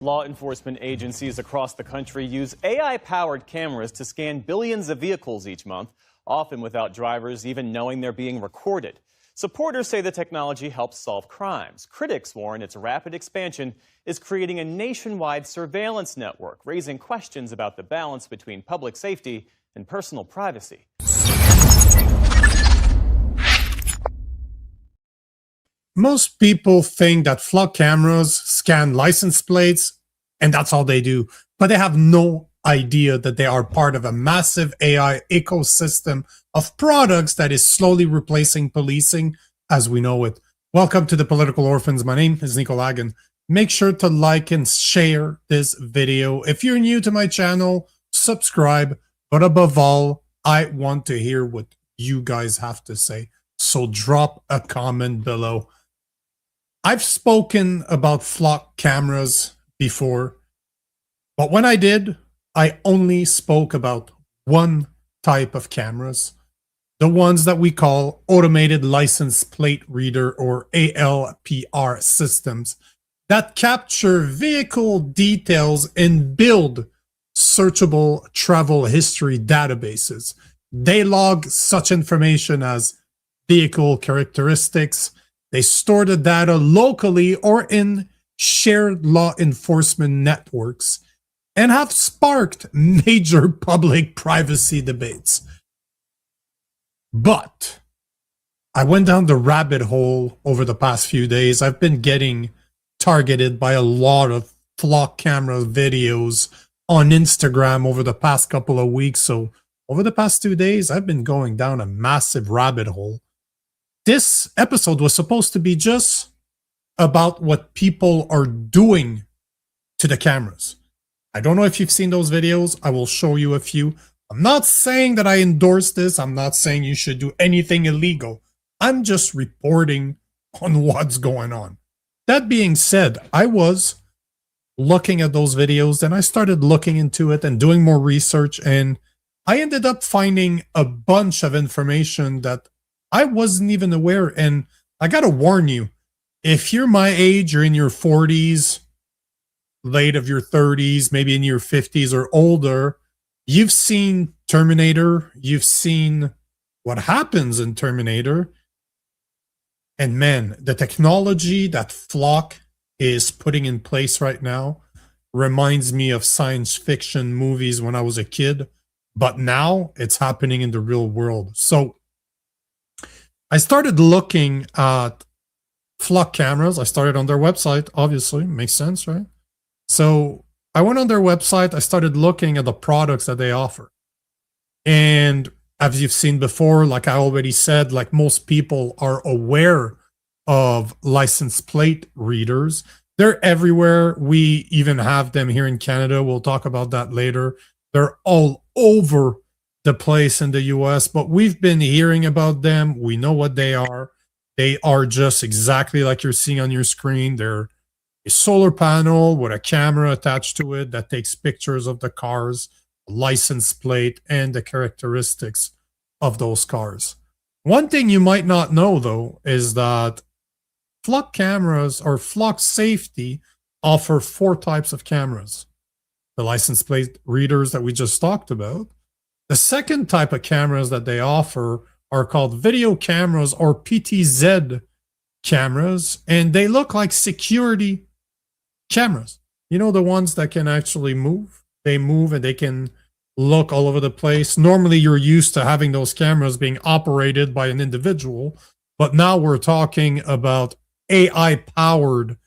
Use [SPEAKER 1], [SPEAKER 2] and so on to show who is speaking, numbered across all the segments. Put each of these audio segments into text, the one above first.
[SPEAKER 1] Law enforcement agencies across the country use AI-powered cameras to scan billions of vehicles each month, often without drivers even knowing they're being recorded. Supporters say the technology helps solve crimes. Critics warn its rapid expansion is creating a nationwide surveillance network, raising questions about the balance between public safety and personal privacy.
[SPEAKER 2] Most people think that flock cameras scan license plates and that's all they do, but they have no idea that they are part of a massive AI ecosystem of products that is slowly replacing policing as we know it. Welcome to the Political Orphans. My name is Nico Lagan. Make sure to like and share this video. If you're new to my channel, subscribe. But above all, I want to hear what you guys have to say. So drop a comment below. I've spoken about flock cameras before, but when I did, I only spoke about one type of cameras, the ones that we call automated license plate reader or ALPR systems that capture vehicle details and build searchable travel history databases. They log such information as vehicle characteristics. They store the data locally or in shared law enforcement networks and have sparked major public privacy debates. But I went down the rabbit hole over the past few days. I've been getting targeted by a lot of flock camera videos on Instagram over the past couple of weeks. So over the past 2 days, I've been going down a massive rabbit hole. This episode was supposed to be just about what people are doing to the cameras. I don't know if you've seen those videos. I will show you a few. I'm not saying that I endorse this. I'm not saying you should do anything illegal. I'm just reporting on what's going on. That being said, I was looking at those videos and I started looking into it and doing more research, and I ended up finding a bunch of information that I wasn't even aware. And I gotta warn you, if you're my age, you're in your 40s, late of your 30s, maybe in your 50s or older, you've seen Terminator, you've seen what happens in Terminator. And man, the technology that Flock is putting in place right now reminds me of science fiction movies when I was a kid, but now it's happening in the real world. So I started looking at flock cameras. I started on their website, obviously, makes sense, right? So I went on their website, I started looking at the products that they offer. And as you've seen before, like I already said, like most people are aware of license plate readers. They're everywhere. We even have them here in Canada. We'll talk about that later. They're all over the place in the US, but we've been hearing about them. We know what they are. They are just exactly like you're seeing on your screen. They're a solar panel with a camera attached to it that takes pictures of the cars, license plate, and the characteristics of those cars. One thing you might not know, though, is that flock cameras or flock safety offer 4 types of cameras. The license plate readers that we just talked about. The second type of cameras that they offer are called video cameras or PTZ cameras, and they look like security cameras. You know, the ones that can actually move? They move and they can look all over the place. Normally, you're used to having those cameras being operated by an individual, but now we're talking about AI-powered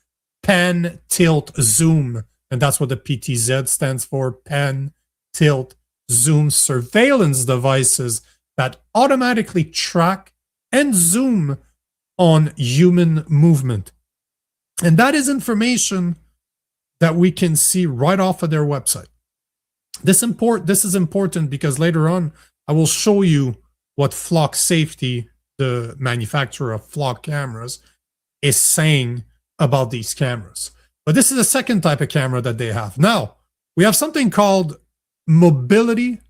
[SPEAKER 2] pan, tilt, zoom, and that's what the PTZ stands for, pan, tilt, zoom surveillance devices that automatically track and zoom on human movement. And that is information that we can see right off of their website. This is important because later on, I will show you what Flock Safety, the manufacturer of Flock cameras, is saying about these cameras. But this is the second type of camera that they have. Now, we have something called mobility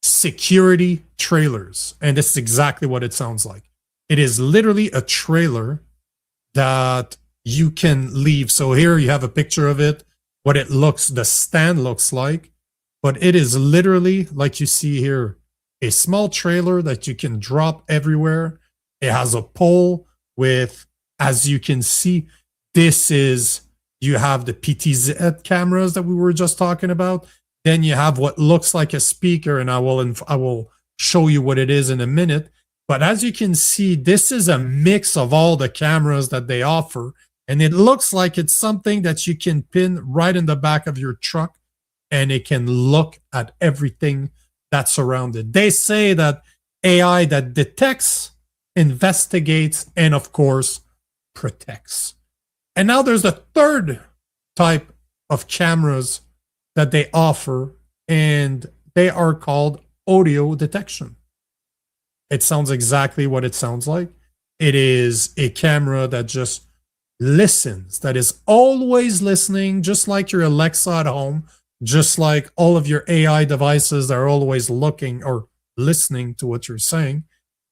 [SPEAKER 2] security trailers. And this is exactly what it sounds like. It is literally a trailer that you can leave. So here you have a picture of it. what the stand looks like, but it is literally, like you see here, a small trailer that you can drop everywhere. It has a pole with, as you can see, you have the PTZ cameras that we were just talking about. Then you have what looks like a speaker, and I will show you what it is in a minute. But as you can see, this is a mix of all the cameras that they offer. And it looks like it's something that you can pin right in the back of your truck, and it can look at everything that's around it. They say that AI that detects, investigates, and of course, protects. And now there's a third type of cameras that they offer, and they are called audio detection. It sounds exactly what it sounds like. It is a camera that just listens, that is always listening, just like your Alexa at home, just like all of your AI devices that are always looking or listening to what you're saying.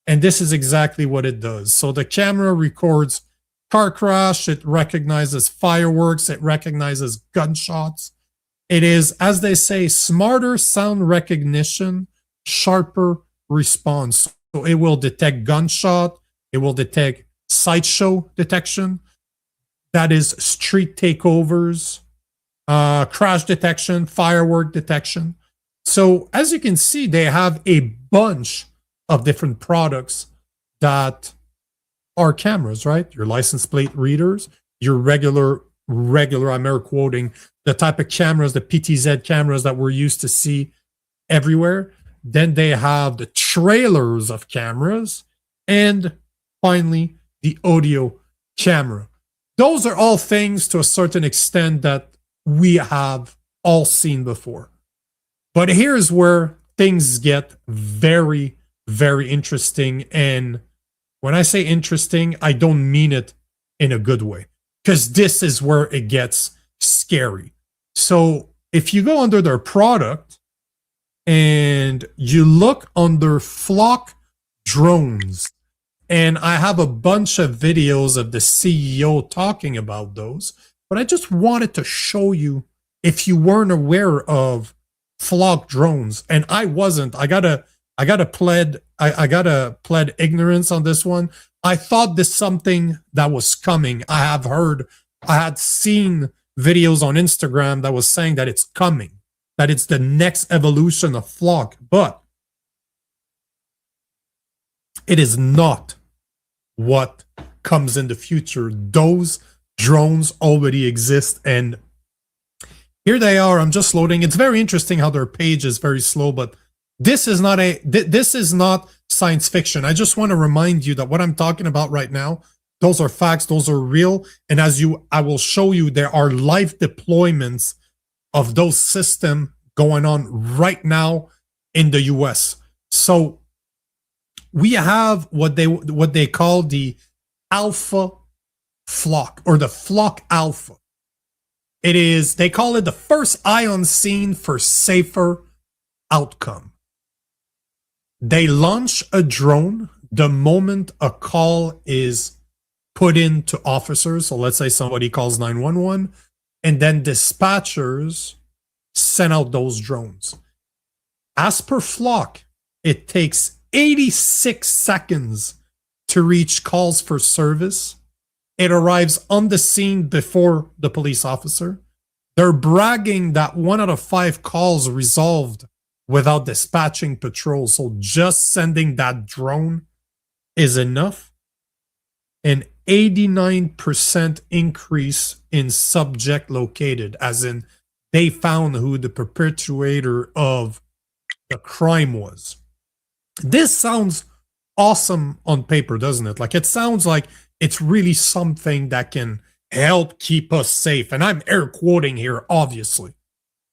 [SPEAKER 2] And this is exactly what it does. So the camera records car crash, it recognizes fireworks, it recognizes gunshots. It is, as they say, smarter sound recognition, sharper response. So it will detect gunshot, it will detect sideshow detection, that is street takeovers, crash detection, firework detection. So as you can see, they have a bunch of different products that are cameras, right? Your license plate readers, your regular, I'm air quoting, the type of cameras, the PTZ cameras that we're used to see everywhere. Then they have the trailers of cameras, and finally, the audio camera. Those are all things to a certain extent that we have all seen before. But here's where things get very, very interesting. And when I say interesting, I don't mean it in a good way, because this is where it gets scary. So if you go under their product and you look under Flock drones, and I have a bunch of videos of the CEO talking about those, but I just wanted to show you, if you weren't aware of Flock drones, and I wasn't, I gotta plead ignorance on this one. I thought this something that was coming. I had seen videos on Instagram that was saying that it's coming, that it's the next evolution of Flock, but it is not what comes in the future. Those drones already exist, and here they are. I'm just loading. It's very interesting how their page is very slow, but this is not science fiction. I just want to remind you that what I'm talking about right now, those are facts, those are real, and I will show you, there are live deployments of those systems going on right now in the US. So we have what they call the Alpha Flock, or the Flock Alpha. They call it the first eye on scene for safer outcome. They launch a drone the moment a call is put in to officers. So let's say somebody calls 911, and then dispatchers send out those drones. As per Flock, it takes 86 seconds to reach calls for service. It arrives on the scene before the police officer. They're bragging that 1 out of 5 calls resolved without dispatching patrols. So just sending that drone is enough. An 89% increase in subject located, as in they found who the perpetrator of the crime was. This sounds awesome on paper, doesn't it? Like, it sounds like it's really something that can help keep us safe. And I'm air quoting here, obviously.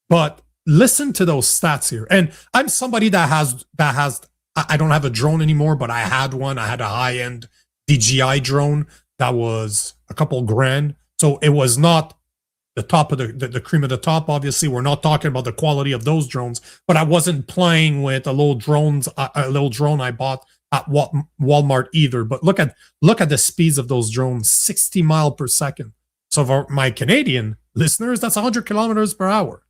[SPEAKER 2] But listen to those stats here. And I'm somebody that has, I don't have a drone anymore, but I had one. I had a high-end DJI drone that was a couple grand. So it was not the top of the cream of the top. Obviously, we're not talking about the quality of those drones, but I wasn't playing with a little drone I bought at Walmart either. But look at the speeds of those drones, 60 miles per second. So for my Canadian listeners, that's 100 kilometers per hour.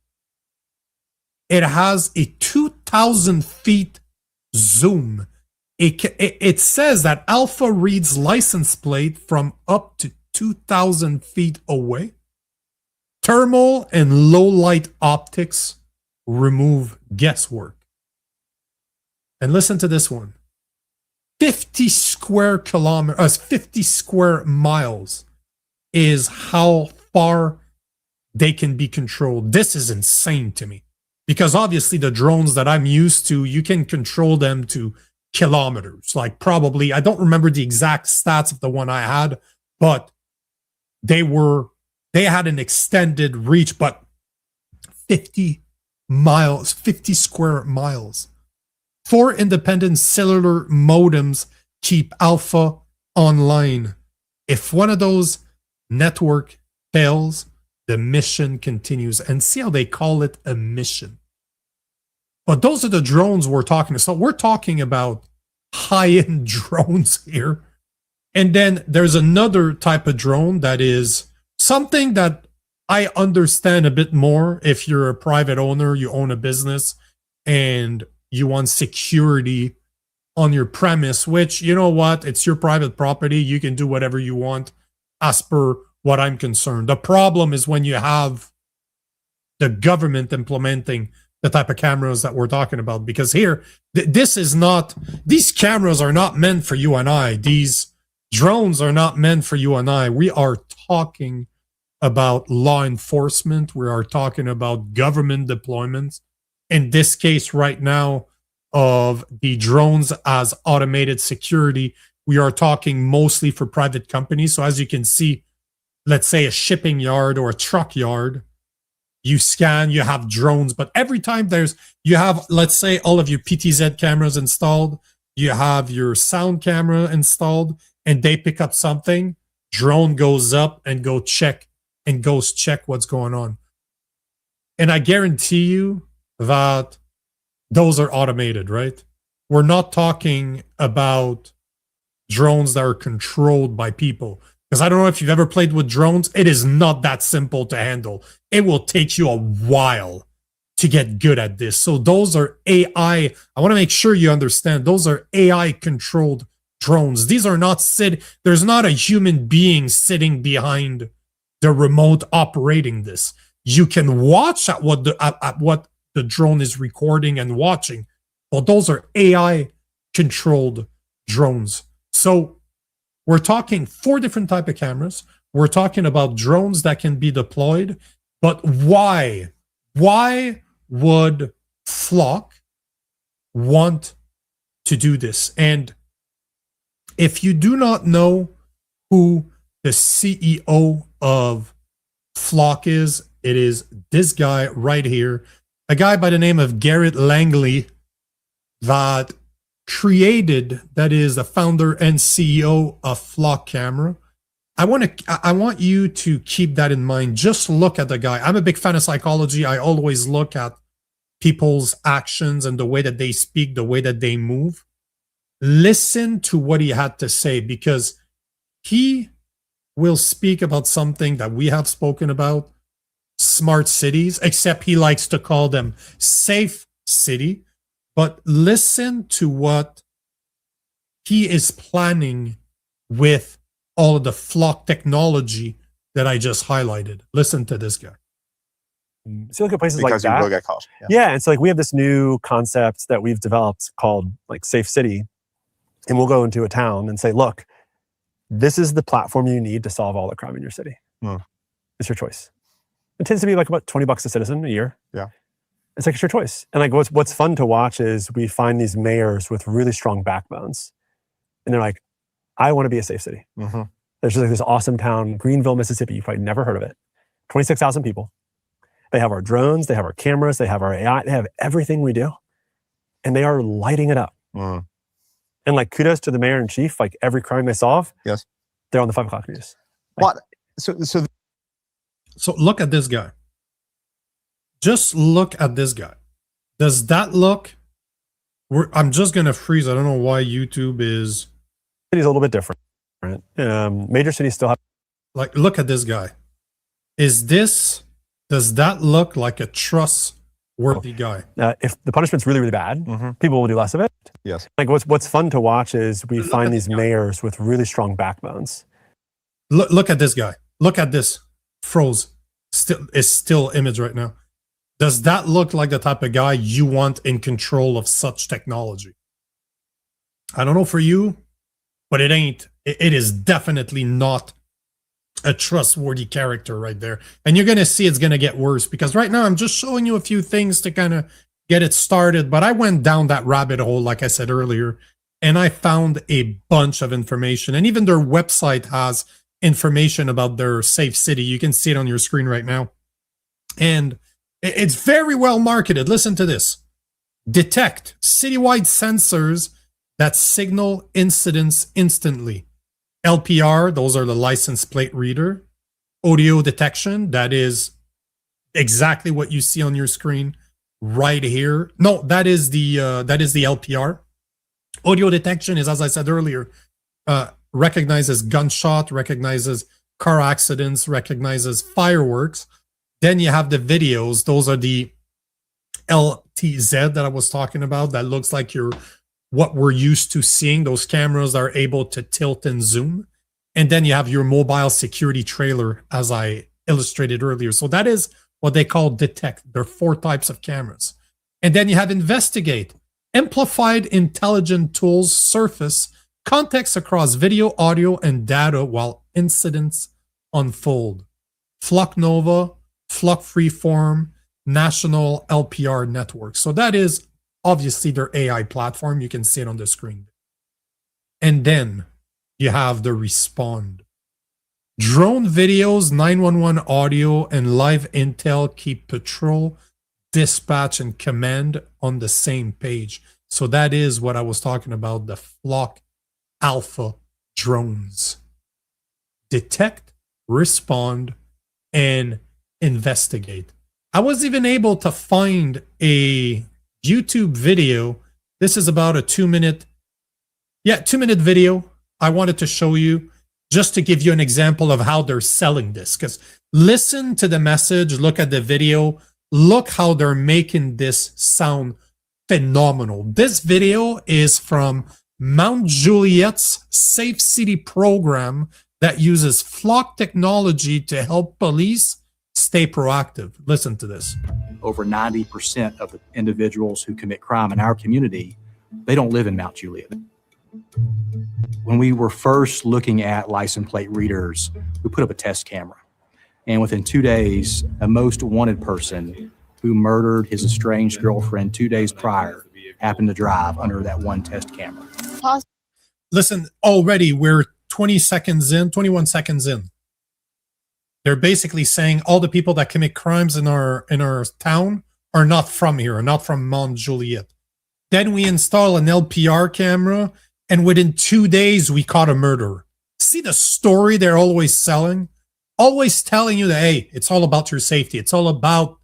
[SPEAKER 2] It has a 2,000 feet zoom. It says that Alpha reads license plate from up to 2,000 feet away. Thermal and low light optics remove guesswork. And listen to this one. 50 square kilometers, 50 square miles is how far they can be controlled. This is insane to me. Because obviously the drones that I'm used to, you can control them to kilometers. Like probably, I don't remember the exact stats of the one I had, but they had an extended reach, but 50 miles, 50 square miles. 4 independent cellular modems keep Alpha online. If one of those network fails, the mission continues. And see how they call it a mission. But those are the drones we're talking about. So we're talking about high-end drones here. And then there's another type of drone that is something that I understand a bit more if you're a private owner, you own a business, and you want security on your premise, which, you know what, it's your private property. You can do whatever you want as per what I'm concerned. The problem is when you have the government implementing the type of cameras that we're talking about, because here, these cameras are not meant for you and I. These drones are not meant for you and I. We are talking about law enforcement. We are talking about government deployments. In this case right now of the drones as automated security, we are talking mostly for private companies. So as you can see, let's say a shipping yard or a truck yard, you scan, you have drones, but every time you have, let's say all of your PTZ cameras installed, you have your sound camera installed, and they pick up something, drone goes up and goes check what's going on. And I guarantee you that those are automated, right? We're not talking about drones that are controlled by people. Because I don't know if you've ever played with drones. It is not that simple to handle. It will take you a while to get good at this. So those are AI. I want to make sure you understand. Those are AI controlled drones. These are not there's not a human being sitting behind the remote operating this. You can watch at what the drone is recording and watching. But those are AI controlled drones. So we're talking 4 different type of cameras. We're talking about drones that can be deployed. But why? Why would Flock want to do this? And if you do not know who the CEO of Flock is, it is this guy right here. A guy by the name of Garrett Langley that that is the founder and CEO of Flock Camera. I want you to keep that in mind. Just look at the guy. I'm a big fan of psychology. I always look at people's actions and the way that they speak, the way that they move. Listen to what he had to say, because he will speak about something that we have spoken about, smart cities, except he likes to call them safe city. But listen to what he is planning with all of the Flock technology that I just highlighted. Listen to this guy.
[SPEAKER 3] So look at places because like that. You will get caught. Yeah, and so like we have this new concept that we've developed called like Safe City, and we'll go into a town and say, look, this is the platform you need to solve all the crime in your city. It's your choice. It tends to be like about $20 a citizen a year. Yeah. It's like it's your choice. And like what's fun to watch is we find these mayors with really strong backbones. And they're like, I want to be a safe city. Mm-hmm. There's just like this awesome town, Greenville, Mississippi. You've probably never heard of it. 26,000 people. They have our drones, they have our cameras, they have our AI, they have everything we do. And they are lighting it up. Mm. And like kudos to the mayor and chief, like every crime they solve, yes, they're on the 5 o'clock news. Like,
[SPEAKER 2] what? So look at this guy. Just look at this guy. Does that look? I'm just gonna freeze. I don't know why YouTube is.
[SPEAKER 3] City's a little bit different. Major cities still have.
[SPEAKER 2] Like, look at this guy. does that look like a trustworthy guy?
[SPEAKER 3] If the punishment's really, really bad, people will do less of it.
[SPEAKER 4] Yes.
[SPEAKER 3] Like what's fun to watch is we find these mayors with really strong backbones.
[SPEAKER 2] Look at this guy. Look at this. Froze. Still image right now. Does that look like the type of guy you want in control of such technology? I don't know for you, but it ain't. It is definitely not a trustworthy character right there. And you're going to see it's going to get worse, because right now I'm just showing you a few things to kind of get it started. But I went down that rabbit hole, like I said earlier, and I found a bunch of information. And even their website has information about their safe city. You can see it on your screen right now. And it's very well marketed. Listen to this. Detect citywide sensors that signal incidents instantly. LPR, those are the license plate reader. Audio detection, that is exactly what you see on your screen right here. No, that is the LPR. Audio detection is, as I said earlier, recognizes gunshot, recognizes car accidents, recognizes fireworks. Then you have the videos. Those are the LTZ that I was talking about. That looks like what we're used to seeing. Those cameras are able to tilt and zoom. And then you have your mobile security trailer, as I illustrated earlier. So that is what they call detect. There are 4 types of cameras. And then you have investigate. Amplified intelligent tools surface context across video, audio, and data while incidents unfold. Flock Nova, Flock Freeform, National LPR Network. So that is obviously their AI platform. You can see it on the screen. And then you have the respond. Drone videos, 911 audio, and live intel keep patrol, dispatch, and command on the same page. So that is what I was talking about, the Flock Alpha drones. Detect, respond, and investigate. I was even able to find a YouTube video. This is about a 2-minute video. I wanted to show you just to give you an example of how they're selling this. Because listen to the message, look at the video, look how they're making this sound phenomenal. This video is from Mount Juliet's Safe City program that uses Flock technology to help police stay proactive. Listen to this.
[SPEAKER 5] Over 90% of the individuals who commit crime in our community, they don't live in Mount Juliet. When we were first looking at license plate readers, we put up a test camera. And within 2 days, a most wanted person who murdered his estranged girlfriend 2 days prior happened to drive under that one test camera.
[SPEAKER 2] Listen, already we're 21 seconds in. They're basically saying all the people that commit crimes in our town are not from here, are not from Mount Juliet. Then we install an LPR camera, and within 2 days, we caught a murderer. See the story they're always selling? Always telling you that, hey, it's all about your safety. It's all about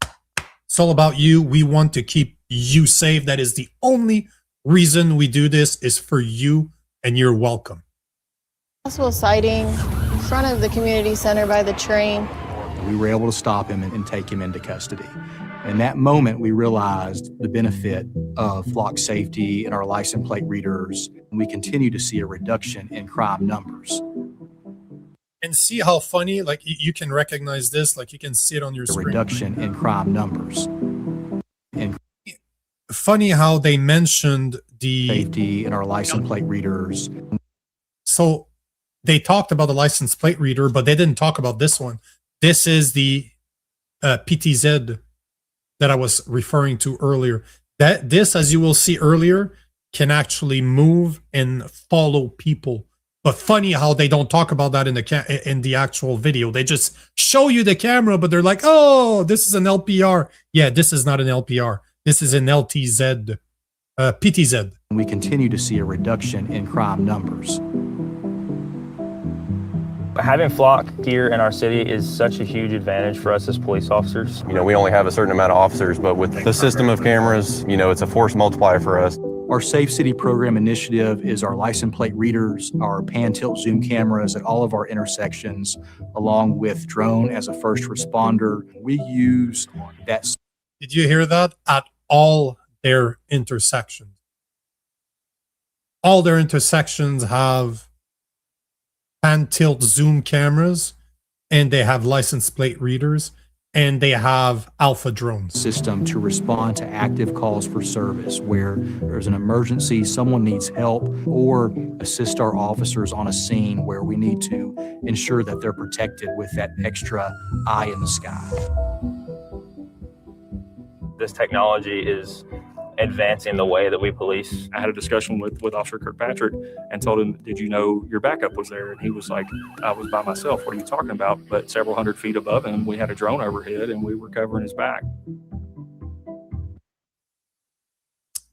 [SPEAKER 2] you. We want to keep you safe. That is the only reason we do this, is for you, and you're welcome.
[SPEAKER 6] Possible sighting in front of the community center by the train.
[SPEAKER 5] We were able to stop him and take him into custody. In that moment, we realized the benefit of Flock safety and our license plate readers. And we continue to see a reduction in crime numbers.
[SPEAKER 2] And see how funny, like you can recognize this, like you can see it on your screen.
[SPEAKER 5] Reduction in crime numbers.
[SPEAKER 2] Funny how they mentioned the
[SPEAKER 5] safety and our license plate readers.
[SPEAKER 2] So they talked about the license plate reader, but they didn't talk about this one. This is the PTZ that I was referring to earlier. This, as you will see earlier, can actually move and follow people. But funny how they don't talk about that in the actual video. They just show you the camera, but they're like, oh, this is an LPR. Yeah, this is not an LPR. This is an LTZ, PTZ.
[SPEAKER 5] We continue to see a reduction in crime numbers.
[SPEAKER 7] Having Flock here in our city is such a huge advantage for us as police officers.
[SPEAKER 4] You know, we only have a certain amount of officers, but with the system of cameras, you know, it's a force multiplier for us.
[SPEAKER 5] Our Safe City Program initiative is our license plate readers, our pan-tilt zoom cameras at all of our intersections, along with drone as a first responder. We use that.
[SPEAKER 2] Did you hear that? At all their intersections. All their intersections have pan-tilt zoom cameras, and they have license plate readers, and they have alpha drones.
[SPEAKER 5] System to respond to active calls for service where there's an emergency, someone needs help, or assist our officers on a scene where we need to ensure that they're protected with that extra eye in the sky.
[SPEAKER 7] This technology is advancing the way that we police.
[SPEAKER 4] I had a discussion with Officer Kirkpatrick and told him, did you know your backup was there? And he was like, I was by myself. What are you talking about? But several hundred feet above him, we had a drone overhead and we were covering his back.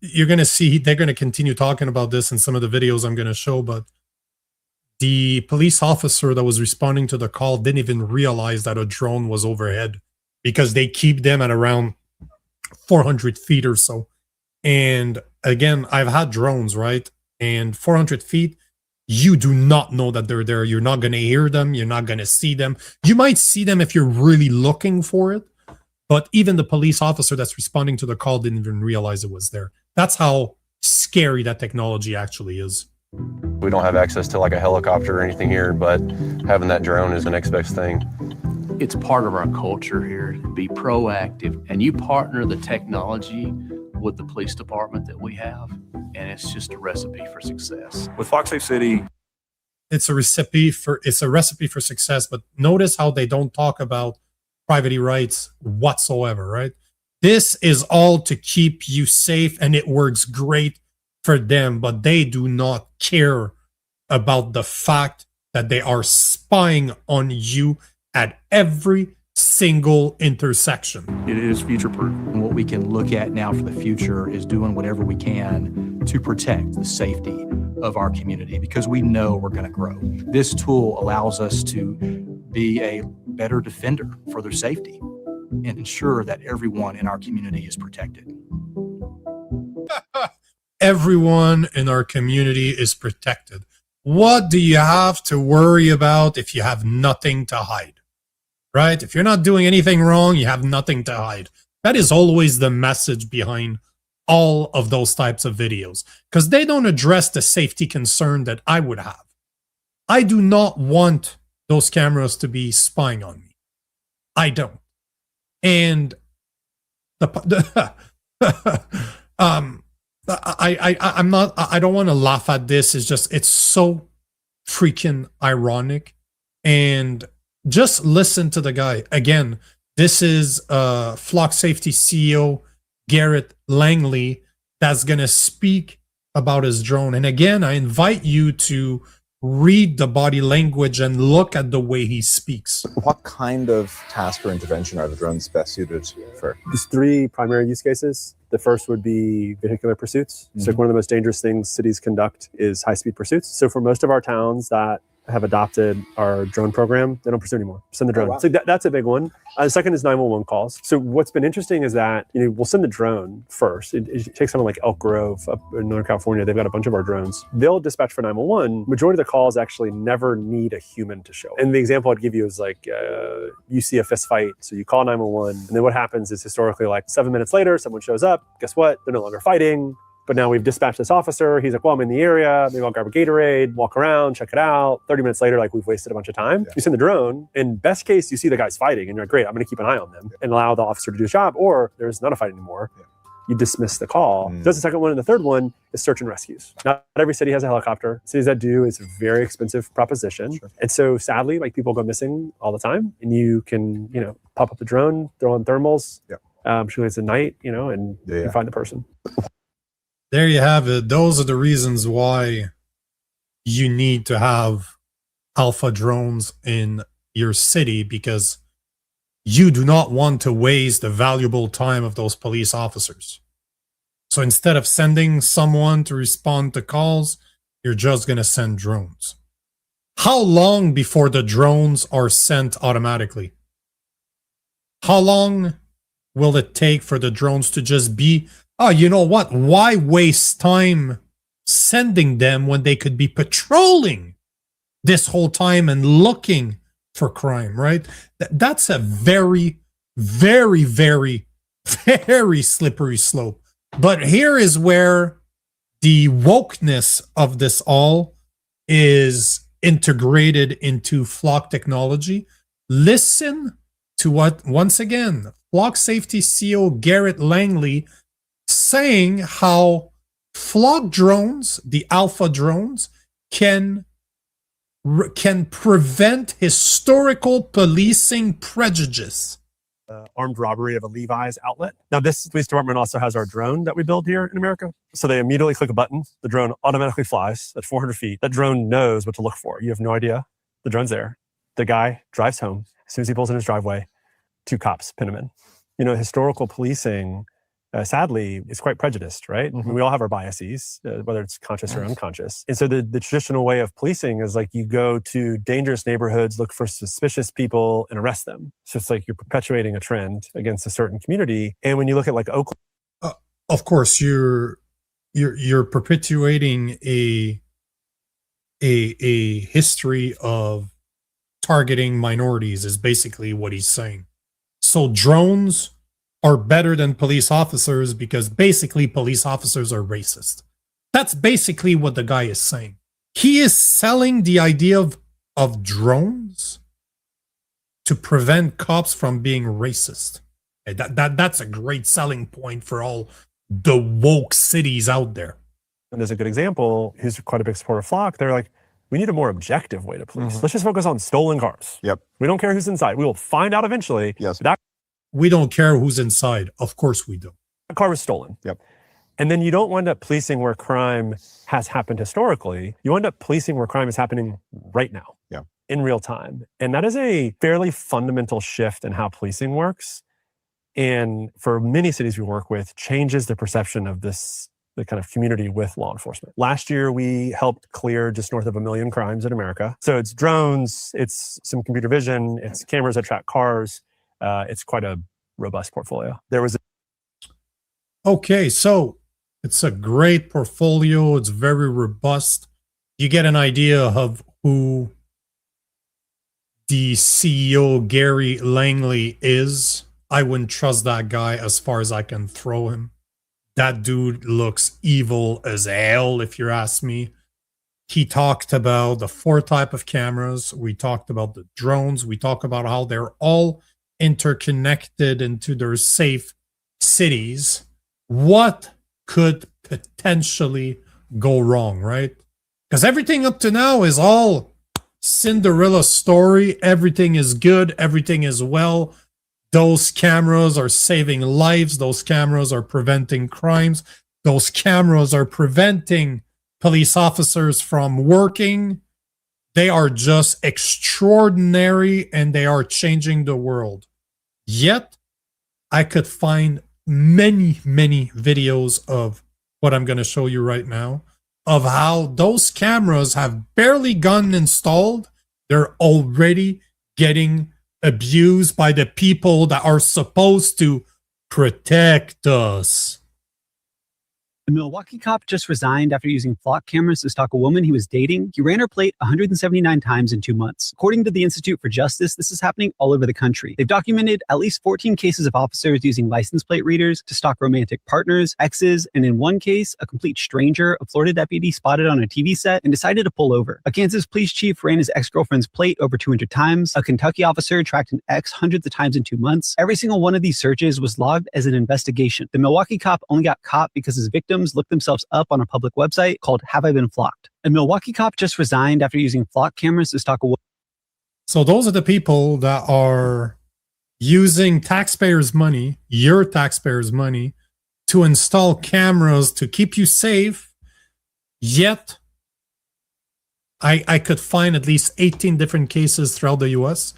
[SPEAKER 2] You're going to see, they're going to continue talking about this in some of the videos I'm going to show, but the police officer that was responding to the call didn't even realize that a drone was overhead because they keep them at around 400 feet or so. And again, I've had drones, right? And 400 feet, you do not know that they're there. You're not going to hear them. You're not going to see them. You might see them if you're really looking for it. But even the police officer that's responding to the call didn't even realize it was there. That's how scary that technology actually is.
[SPEAKER 8] We don't have access to like a helicopter or anything here, but having that drone is the next best thing.
[SPEAKER 9] It's part of our culture here to be proactive, and you partner the technology with the police department that we have, and it's just a recipe for success.
[SPEAKER 4] With Flock Safe City,
[SPEAKER 2] it's a recipe for success, but notice how they don't talk about privacy rights whatsoever, right? This is all to keep you safe, and it works great for them, but they do not care about the fact that they are spying on you at every single intersection.
[SPEAKER 4] it is future-proof.
[SPEAKER 5] And what we can look at now for the future is doing whatever we can to protect the safety of our community because we know we're going to grow. This tool allows us to be a better defender for their safety and ensure that everyone in our community is protected.
[SPEAKER 2] Everyone in our community is protected. What do you have to worry about if you have nothing to hide? Right? If you're not doing anything wrong, you have nothing to hide. That is always the message behind all of those types of videos, because they don't address the safety concern that I would have. I do not want those cameras to be spying on me. I don't. And I don't want to laugh at this. It's so freaking ironic. And just listen to the guy. Again, this is Flock Safety CEO Garrett Langley that's going to speak about his drone. And again, I invite you to read the body language and look at the way he speaks.
[SPEAKER 10] What kind of task or intervention are the drones best suited for?
[SPEAKER 3] There's three primary use cases. The first would be vehicular pursuits. So one of the most dangerous things cities conduct is high-speed pursuits. So for most of our towns that have adopted our drone program, they don't pursue anymore. Send the drone. Oh, wow. So that's a big one. The second is 911 calls. So what's been interesting is that we'll send the drone first. It takes someone like Elk Grove up in Northern California. They've got a bunch of our drones. They'll dispatch for 911. Majority of the calls actually never need a human to show. And the example I'd give you is like you see a fist fight. So you call 911, and then what happens is historically like 7 minutes later, someone shows up. Guess what? They're no longer fighting. But now we've dispatched this officer. He's like, well, I'm in the area. Maybe I'll grab a Gatorade, walk around, check it out. 30 minutes later, like we've wasted a bunch of time. Yeah. You send the drone. In best case, you see the guys fighting and you're like, great, I'm going to keep an eye on them and allow the officer to do his job. Or there's not a fight anymore. Yeah. You dismiss the call. That's the second one. And the third one is search and rescues. Not every city has a helicopter. Cities that do, it's a very expensive proposition. Sure. And so sadly, like people go missing all the time, and you can, pop up the drone, throw on thermals, shoot it's at night, and you find the person.
[SPEAKER 2] There you have it. Those are the reasons why you need to have alpha drones in your city, because you do not want to waste the valuable time of those police officers. So instead of sending someone to respond to calls, you're just going to send drones. How long before the drones are sent automatically? How long will it take for the drones to just be oh, you know what? Why waste time sending them when they could be patrolling this whole time and looking for crime, right? That's a very, very, very, very slippery slope. But here is where the wokeness of this all is integrated into Flock technology. Listen to what, once again, Flock Safety CEO Garrett Langley saying how Flock drones, the alpha drones, can prevent historical policing prejudice.
[SPEAKER 3] Armed robbery of a Levi's outlet. Now, this police department also has our drone that we build here in America. So they immediately click a button. The drone automatically flies at 400 feet. That drone knows what to look for. You have no idea. The drone's there. The guy drives home. As soon as he pulls in his driveway, 2 cops pin him in. You know, historical policing, sadly, is quite prejudiced, right? Mm-hmm. I mean, we all have our biases, whether it's conscious or unconscious. And so the traditional way of policing is like you go to dangerous neighborhoods, look for suspicious people, and arrest them. So it's like you're perpetuating a trend against a certain community. And when you look at like Oakland,
[SPEAKER 2] of course, you're perpetuating a history of targeting minorities is basically what he's saying. So drones are better than police officers because basically police officers are racist. That's basically what the guy is saying. He is selling the idea of drones to prevent cops from being racist. That's a great selling point for all the woke cities out there.
[SPEAKER 3] And there's a good example, who's quite a big supporter of Flock. They're like, we need a more objective way to police. Mm-hmm. Let's just focus on stolen cars.
[SPEAKER 10] Yep.
[SPEAKER 3] We don't care who's inside. We will find out eventually.
[SPEAKER 10] Yes.
[SPEAKER 2] We don't care who's inside. Of course we don't.
[SPEAKER 3] A car was stolen.
[SPEAKER 10] Yep.
[SPEAKER 3] And then you don't wind up policing where crime has happened historically. You wind up policing where crime is happening right now.
[SPEAKER 10] Yeah.
[SPEAKER 3] In real time. And that is a fairly fundamental shift in how policing works. And for many cities we work with, changes the perception of the kind of community with law enforcement. Last year, we helped clear just north of 1 million crimes in America. So it's drones, it's some computer vision, it's cameras that track cars. It's quite a robust portfolio.
[SPEAKER 2] Okay, so it's a great portfolio. It's very robust. You get an idea of who the CEO, Gary Langley, is. I wouldn't trust that guy as far as I can throw him. That dude looks evil as hell, if you ask me. He talked about the 4 types of cameras. We talked about the drones. We talked about how they're all interconnected into their safe cities. What could potentially go wrong, right? Because everything up to now is all Cinderella story. Everything is good. Everything is well. Those cameras are saving lives. Those cameras are preventing crimes. Those cameras are preventing police officers from working. They are just extraordinary and they are changing the world. Yet, I could find many, many videos of what I'm going to show you right now, of how those cameras have barely gotten installed. They're already getting abused by the people that are supposed to protect us.
[SPEAKER 11] A Milwaukee cop just resigned after using Flock cameras to stalk a woman he was dating. He ran her plate 179 times in 2 months. According to the Institute for Justice, this is happening all over the country. They've documented at least 14 cases of officers using license plate readers to stalk romantic partners, exes, and in one case, a complete stranger a Florida deputy spotted on a TV set and decided to pull over. A Kansas police chief ran his ex-girlfriend's plate over 200 times. A Kentucky officer tracked an ex hundreds of times in 2 months. Every single one of these searches was logged as an investigation. The Milwaukee cop only got caught because his victim looked themselves up on a public website called Have I Been Flocked? A Milwaukee cop just resigned after using Flock cameras to stalk a woman.
[SPEAKER 2] So those are the people that are using taxpayers' money, your taxpayers' money, to install cameras to keep you safe. Yet, I could find at least 18 different cases throughout the US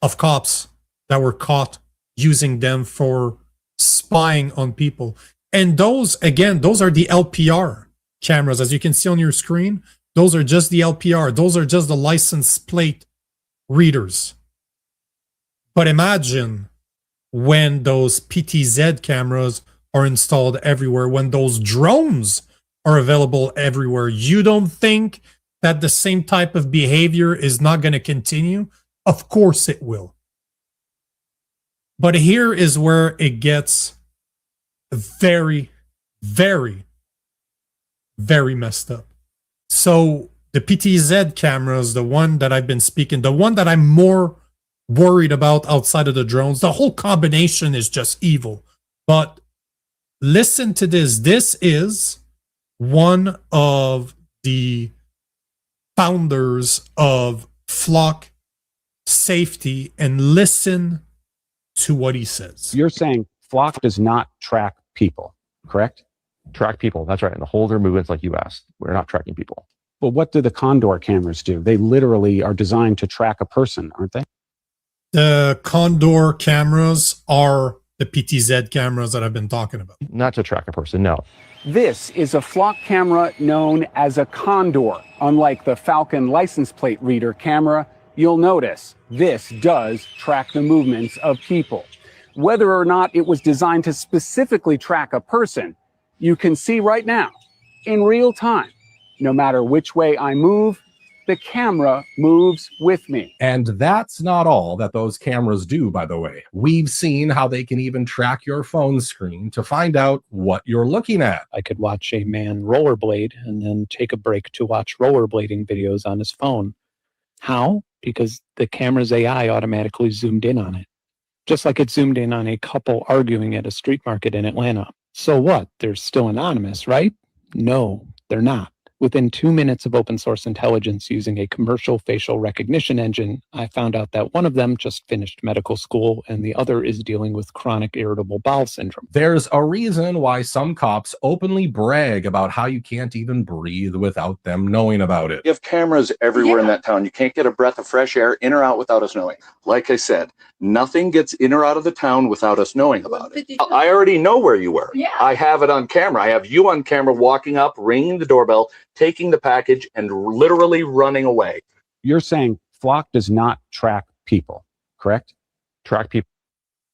[SPEAKER 2] of cops that were caught using them for spying on people. And those, again, those are the ALPR cameras. As you can see on your screen, those are just the ALPR. Those are just the license plate readers. But imagine when those PTZ cameras are installed everywhere, when those drones are available everywhere, you don't think that the same type of behavior is not going to continue? Of course it will. But here is where it gets very, very, very messed up. So the PTZ cameras, the one that I've been speaking, the one that I'm more worried about outside of the drones, the whole combination is just evil. But listen to this. This is one of the founders of Flock Safety, and listen to what he says.
[SPEAKER 12] You're saying Flock does not track people, correct?
[SPEAKER 13] Track people, that's right. And the hold their movements like you asked. We're not tracking people.
[SPEAKER 12] Well, what do the Condor cameras do? They literally are designed to track a person, aren't they?
[SPEAKER 2] The Condor cameras are the PTZ cameras that I've been talking about.
[SPEAKER 13] Not to track a person, no.
[SPEAKER 12] This is a Flock camera known as a Condor. Unlike the Falcon license plate reader camera, you'll notice this does track the movements of people. Whether or not it was designed to specifically track a person, you can see right now, in real time, no matter which way I move, the camera moves with me.
[SPEAKER 14] And that's not all that those cameras do, by the way. We've seen how they can even track your phone screen to find out what you're looking at.
[SPEAKER 15] I could watch a man rollerblade and then take a break to watch rollerblading videos on his phone. How? Because the camera's AI automatically zoomed in on it. Just like it zoomed in on a couple arguing at a street market in Atlanta. So what? They're still anonymous, right? No, they're not. Within 2 minutes of open source intelligence using a commercial facial recognition engine, I found out that one of them just finished medical school and the other is dealing with chronic irritable bowel syndrome.
[SPEAKER 14] There's a reason why some cops openly brag about how you can't even breathe without them knowing about it.
[SPEAKER 16] You have cameras everywhere in that town. You can't get a breath of fresh air in or out without us knowing. Like I said, nothing gets in or out of the town without us knowing about it. I already know where you were. Yeah. I have it on camera. I have you on camera walking up, ringing the doorbell, taking the package, and literally running away.
[SPEAKER 12] You're saying Flock does not track people, correct?
[SPEAKER 13] Track people.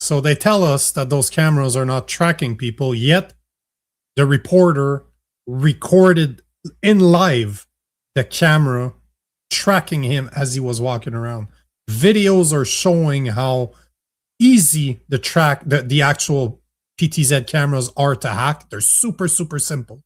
[SPEAKER 2] So they tell us that those cameras are not tracking people, yet the reporter recorded in live the camera tracking him as he was walking around. Videos are showing how easy the actual PTZ cameras are to hack. They're super, super simple.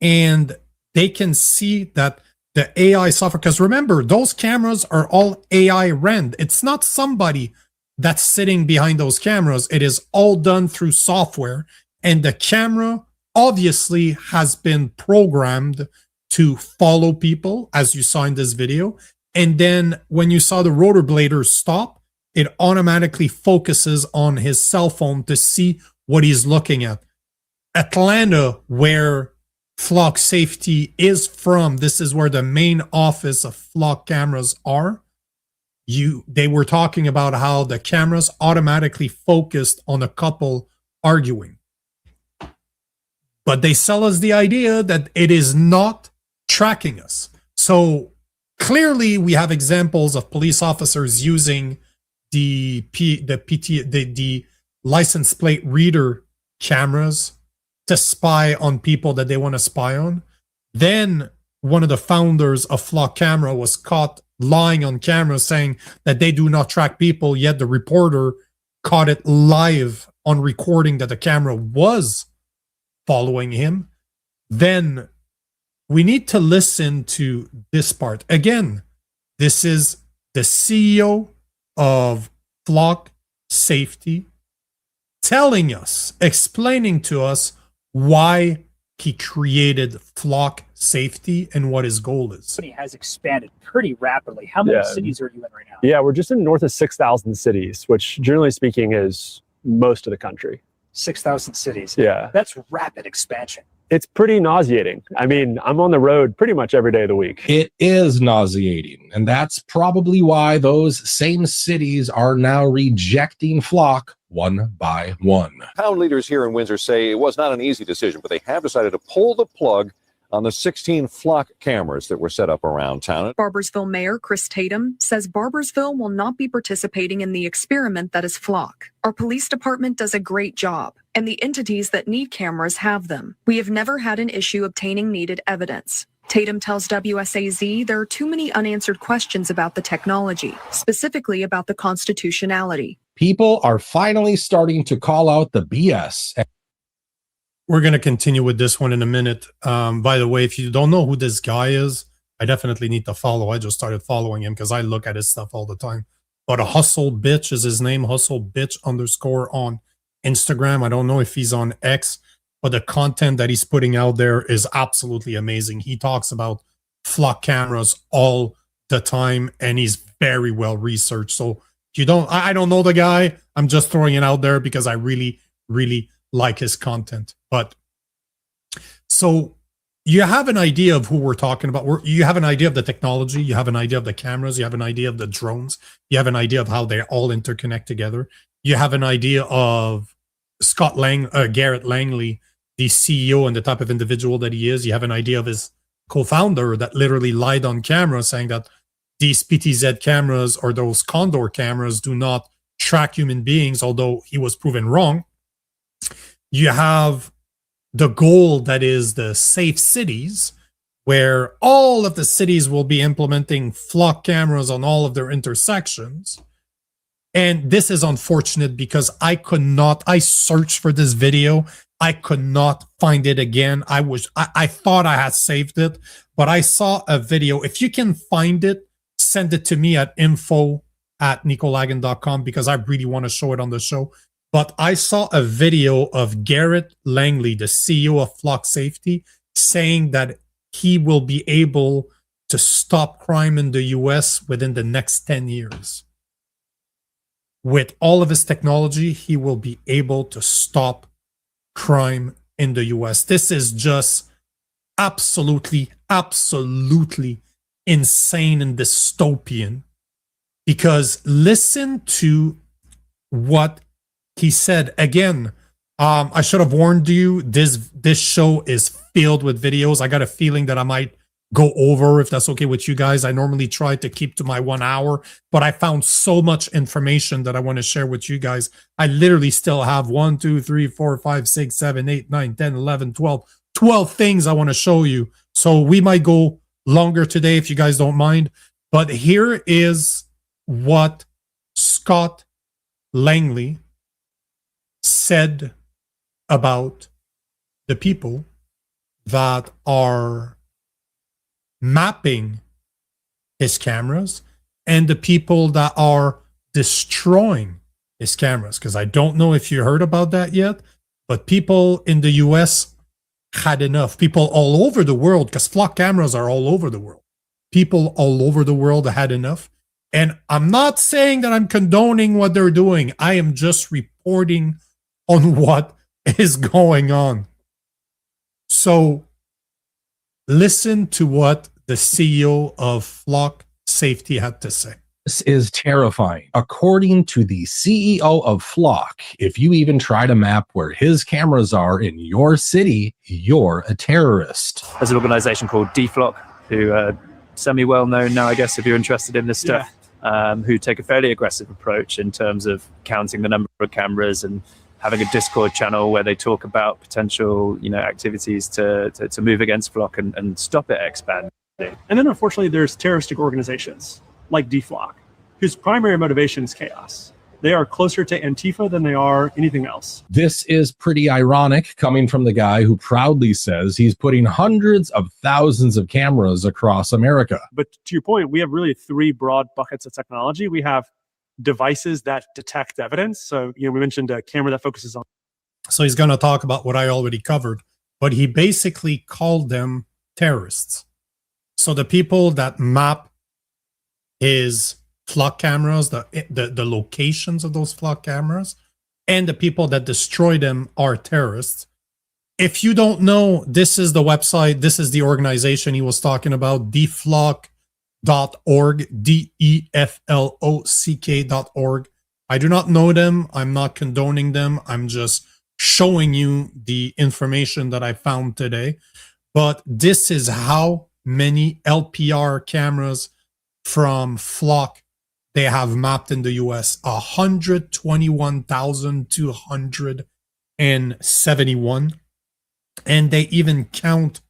[SPEAKER 2] And they can see that the AI software, because remember, those cameras are all AI rend. It's not somebody that's sitting behind those cameras. It is all done through software. And the camera obviously has been programmed to follow people, as you saw in this video. And then when you saw the rotorblader stop, it automatically focuses on his cell phone to see what he's looking at. Atlanta, where Flock Safety is from, this is where the main office of Flock cameras are. They were talking about how the cameras automatically focused on a couple arguing. But they sell us the idea that it is not tracking us. So clearly we have examples of police officers using the license plate reader cameras to spy on people that they want to spy on. Then one of the founders of Flock Camera was caught lying on camera saying that they do not track people, yet the reporter caught it live on recording that the camera was following him. Then we need to listen to this part. Again, this is the CEO of Flock Safety telling us, explaining to us why he created Flock Safety and what his goal is.
[SPEAKER 17] It has expanded pretty rapidly. How many cities are you in right now?
[SPEAKER 3] Yeah, we're just in north of 6,000 cities, which generally speaking is most of the country.
[SPEAKER 17] 6,000 cities.
[SPEAKER 3] Yeah.
[SPEAKER 17] That's rapid expansion.
[SPEAKER 3] It's pretty nauseating. I mean, I'm on the road pretty much every day of the week.
[SPEAKER 14] It is nauseating. And that's probably why those same cities are now rejecting Flock one by one.
[SPEAKER 18] Town leaders here in Windsor say it was not an easy decision, but they have decided to pull the plug on the 16 flock cameras that were set up around town.
[SPEAKER 19] Barbersville Mayor Chris Tatum says Barbersville will not be participating in the experiment that is Flock. Our police department does a great job, and the entities that need cameras have them. We have never had an issue obtaining needed evidence. Tatum tells WSAZ there are too many unanswered questions about the technology, specifically about the constitutionality.
[SPEAKER 14] People are finally starting to call out the BS.
[SPEAKER 2] We're going to continue with this one in a minute. By the way, if you don't know who this guy is, I definitely need to follow. I just started following him because I look at his stuff all the time. But Hustle Bitch is his name, Hustle Bitch _ on Instagram. I don't know if he's on X, but the content that he's putting out there is absolutely amazing. He talks about flock cameras all the time, and he's very well researched. So I don't know the guy. I'm just throwing it out there because I really, really like his content. But so you have an idea of who we're talking about. You have an idea of the technology. You have an idea of the cameras. You have an idea of the drones. You have an idea of how they all interconnect together. You have an idea of Garrett Langley, the CEO and the type of individual that he is. You have an idea of his co-founder that literally lied on camera saying that these PTZ cameras or those Condor cameras do not track human beings, although he was proven wrong. You have the goal that is the safe cities, where all of the cities will be implementing flock cameras on all of their intersections. And this is unfortunate because I searched for this video. I could not find it again. I thought I had saved it, but I saw a video. If you can find it, send it to me at info@nicolagan.com because I really want to show it on the show. But I saw a video of Garrett Langley, the CEO of Flock Safety, saying that he will be able to stop crime in the US within the next 10 years. With all of his technology, he will be able to stop crime in the US. This is just absolutely, absolutely insane and dystopian. Because listen to what he said. Again, I should have warned you, this show is filled with videos. I got a feeling that I might go over, if that's okay with you guys. I normally try to keep to my 1 hour, but I found so much information that I want to share with you guys. I literally still have 1, 2, 3, 4, 5, 6, 7, 8, 9, 10, 11, 12 things I want to show you. So we might go longer today if you guys don't mind. But here is what Scott Langley said about the people that are mapping his cameras and the people that are destroying his cameras. Because I don't know if you heard about that yet, but people in the US had enough. People all over the world, because flock cameras are all over the world. People all over the world had enough. And I'm not saying that I'm condoning what they're doing. I am just reporting on what is going on. So listen to what the CEO of Flock Safety had to say.
[SPEAKER 14] This is terrifying. According to the CEO of Flock, if you even try to map where his cameras are in your city, you're a terrorist.
[SPEAKER 7] There's an organization called DeFlock, who are semi-well known now, I guess, if you're interested in this stuff, who take a fairly aggressive approach in terms of counting the number of cameras and having a Discord channel where they talk about potential, activities to move against Flock and stop it expanding.
[SPEAKER 20] And then unfortunately, there's terroristic organizations like DeFlock, whose primary motivation is chaos. They are closer to Antifa than they are anything else.
[SPEAKER 14] This is pretty ironic coming from the guy who proudly says he's putting hundreds of thousands of cameras across America.
[SPEAKER 20] But to your point, we have really 3 broad buckets of technology. We have devices that detect evidence. So, we mentioned a camera that focuses on.
[SPEAKER 2] So he's going to talk about what I already covered, but he basically called them terrorists. So the people that map his flock cameras, the locations of those flock cameras, and the people that destroy them are terrorists. If you don't know, this is the website, this is the organization he was talking about, DeFlock.org, DEFLOCK.org. I do not know them. I'm not condoning them. I'm just showing you the information that I found today. But this is how many LPR cameras from Flock they have mapped in the US. 121,271. And they even count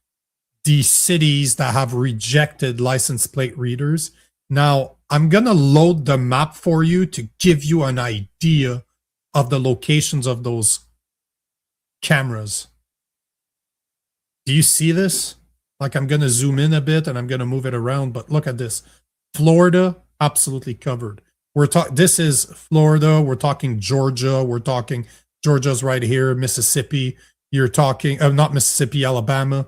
[SPEAKER 2] the cities that have rejected license plate readers. Now, I'm going to load the map for you to give you an idea of the locations of those cameras. Do you see this? Like, I'm going to zoom in a bit and I'm going to move it around, but look at this. Florida, absolutely covered. This is Florida. We're talking Georgia. We're talking Georgia's right here. Mississippi. You're talking, not Mississippi, Alabama.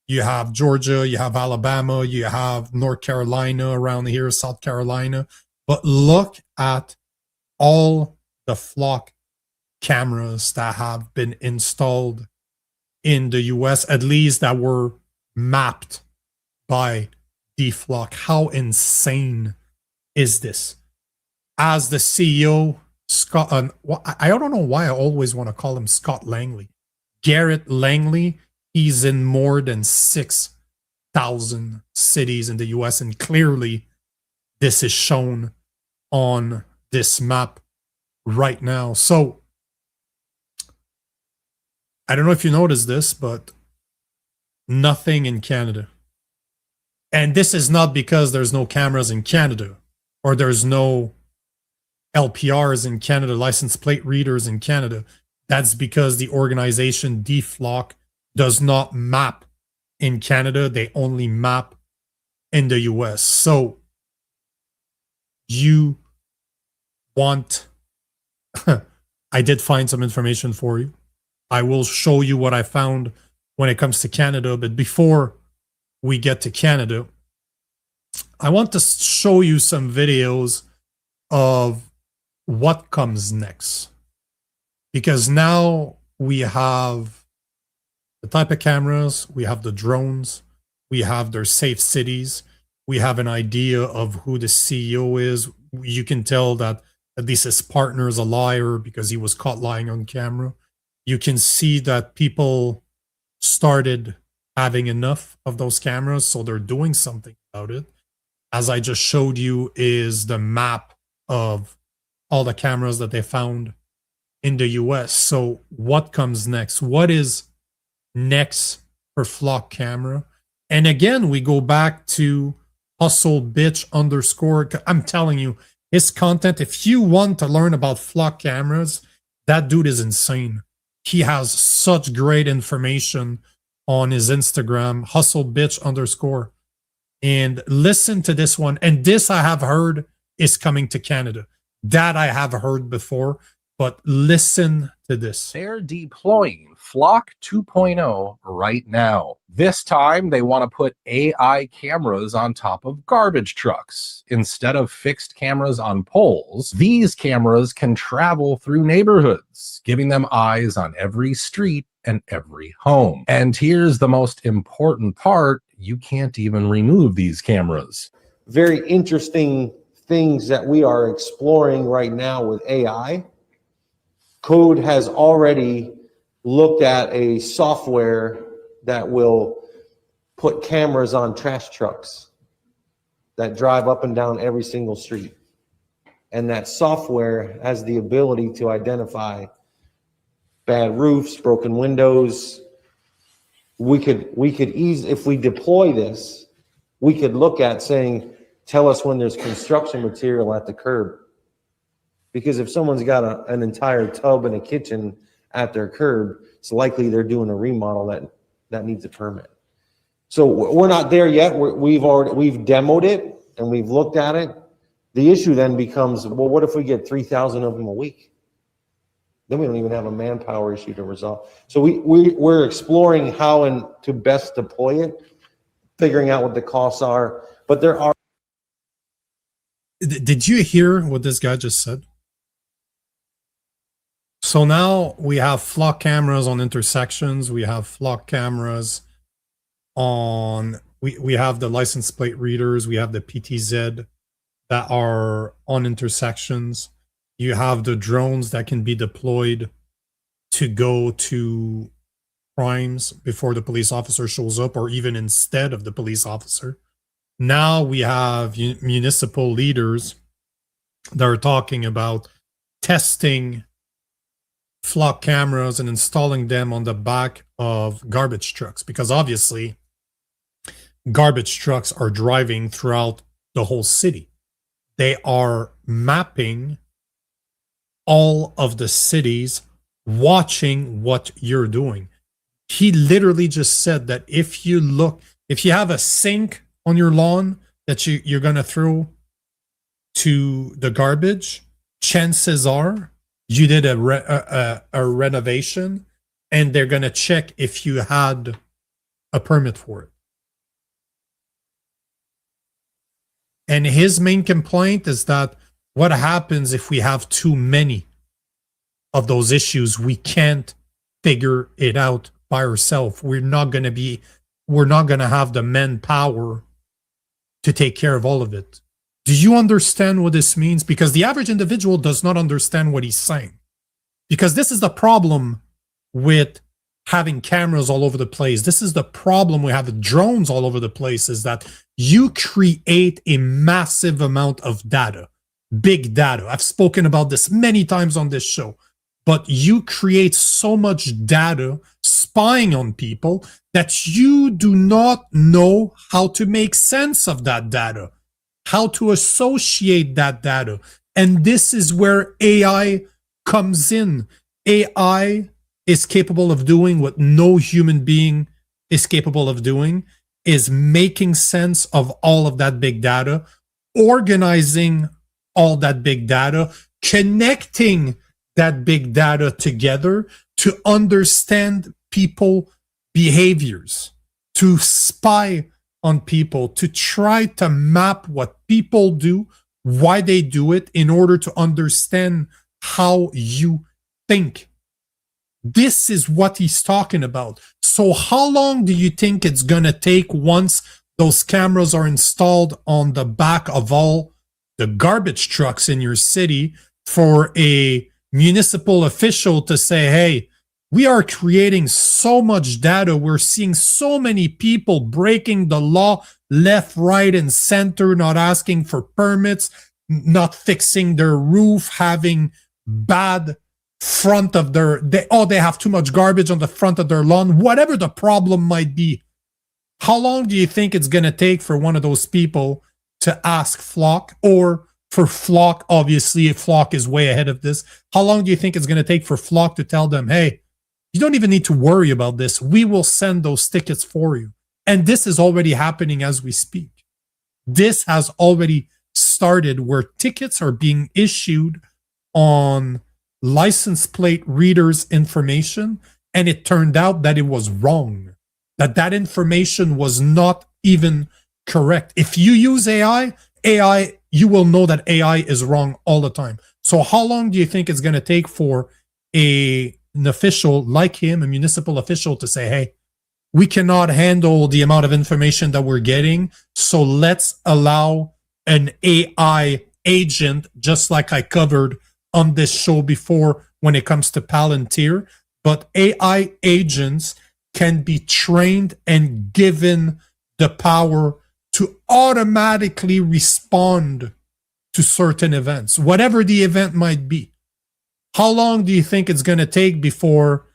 [SPEAKER 2] You have Georgia, you have Alabama, you have North Carolina around here, South Carolina. But look at all the Flock cameras that have been installed in the US, at least that were mapped by DeFlock. How insane is this? As the CEO, Scott, I don't know why I always want to call him Scott Langley. Garrett Langley, he's in more than 6,000 cities in the US, and clearly this is shown on this map right now. So I don't know if you noticed this, but nothing in Canada. And this is not because there's no cameras in Canada or there's no LPRs in Canada, license plate readers in Canada. That's because the organization DeFlock does not map in Canada. They only map in the US. So you want... I did find some information for you. I will show you what I found when it comes to Canada. But before we get to Canada, I want to show you some videos of what comes next. Because now we have the type of cameras, we have the drones, we have their safe cities, we have an idea of who the CEO is. You can tell that at least his partner is a liar because he was caught lying on camera. You can see that people started having enough of those cameras, so they're doing something about it. As I just showed you is the map of all the cameras that they found in the US. So what comes next? What is next for Flock camera? And again, we go back to hustle bitch _. I'm telling you, his content, if you want to learn about Flock cameras, that dude is insane. He has such great information on his Instagram, hustle bitch _. And listen to this one. And this I have heard is coming to Canada. That I have heard before. But listen to this.
[SPEAKER 14] They're deploying Flock 2.0 right now. This time, they want to put AI cameras on top of garbage trucks. Instead of fixed cameras on poles, these cameras can travel through neighborhoods, giving them eyes on every street and every home. And here's the most important part. You can't even remove these cameras.
[SPEAKER 21] Very interesting things that we are exploring right now with AI. Code has already looked at a software that will put cameras on trash trucks that drive up and down every single street. And that software has the ability to identify bad roofs, broken windows. We could easily, if we deploy this, we could look at saying, tell us when there's construction material at the curb. Because if someone's got an entire tub and a kitchen at their curb, it's likely they're doing a remodel that needs a permit. So we're not there yet. We've demoed it and we've looked at it. The issue then becomes, well, what if we get 3,000 of them a week? Then we don't even have a manpower issue to resolve. So we're exploring how and to best deploy it, figuring out what the costs are. But there are.
[SPEAKER 2] Did you hear what this guy just said? So now we have Flock cameras on intersections. We have Flock cameras on, we have the license plate readers. We have the PTZ that are on intersections. You have the drones that can be deployed to go to crimes before the police officer shows up, or even instead of the police officer. Now we have municipal leaders that are talking about testing flock cameras and installing them on the back of garbage trucks, because obviously garbage trucks are driving throughout the whole city. They are mapping all of the cities, watching what you're doing. He literally just said that if you have a sink on your lawn that you're going to throw to the garbage, chances are you did a renovation, and they're going to check if you had a permit for it. And his main complaint is that what happens if we have too many of those issues? We can't figure it out by ourselves. We're not going to have the manpower to take care of all of it. Do you understand what this means? Because the average individual does not understand what he's saying. Because this is the problem with having cameras all over the place. This is the problem we have with drones all over the place, is that you create a massive amount of data, big data. I've spoken about this many times on this show, but you create so much data spying on people that you do not know how to make sense of that data, how to associate that data. And this is where AI comes in. AI is capable of doing what no human being is capable of doing, is making sense of all of that big data, organizing all that big data, connecting that big data together to understand people behaviors, to spy on people, to try to map what people do, why they do it, in order to understand how you think. This is what he's talking about. So how long do you think it's going to take once those cameras are installed on the back of all the garbage trucks in your city for a municipal official to say, hey, we are creating so much data. We're seeing so many people breaking the law left, right, and center, not asking for permits, not fixing their roof, having bad front of they have too much garbage on the front of their lawn, whatever the problem might be. How long do you think it's going to take for one of those people to ask Flock, or for Flock, obviously, if Flock is way ahead of this, how long do you think it's going to take for Flock to tell them, hey, you don't even need to worry about this. We will send those tickets for you. And this is already happening as we speak. This has already started, where tickets are being issued on license plate readers' information, and it turned out that it was wrong, that information was not even correct. If you use AI, you will know that AI is wrong all the time. So how long do you think it's going to take for an official like him, a municipal official, to say, hey, we cannot handle the amount of information that we're getting, so let's allow an AI agent, just like I covered on this show before when it comes to Palantir, but AI agents can be trained and given the power to automatically respond to certain events, whatever the event might be. How long do you think it's going to take before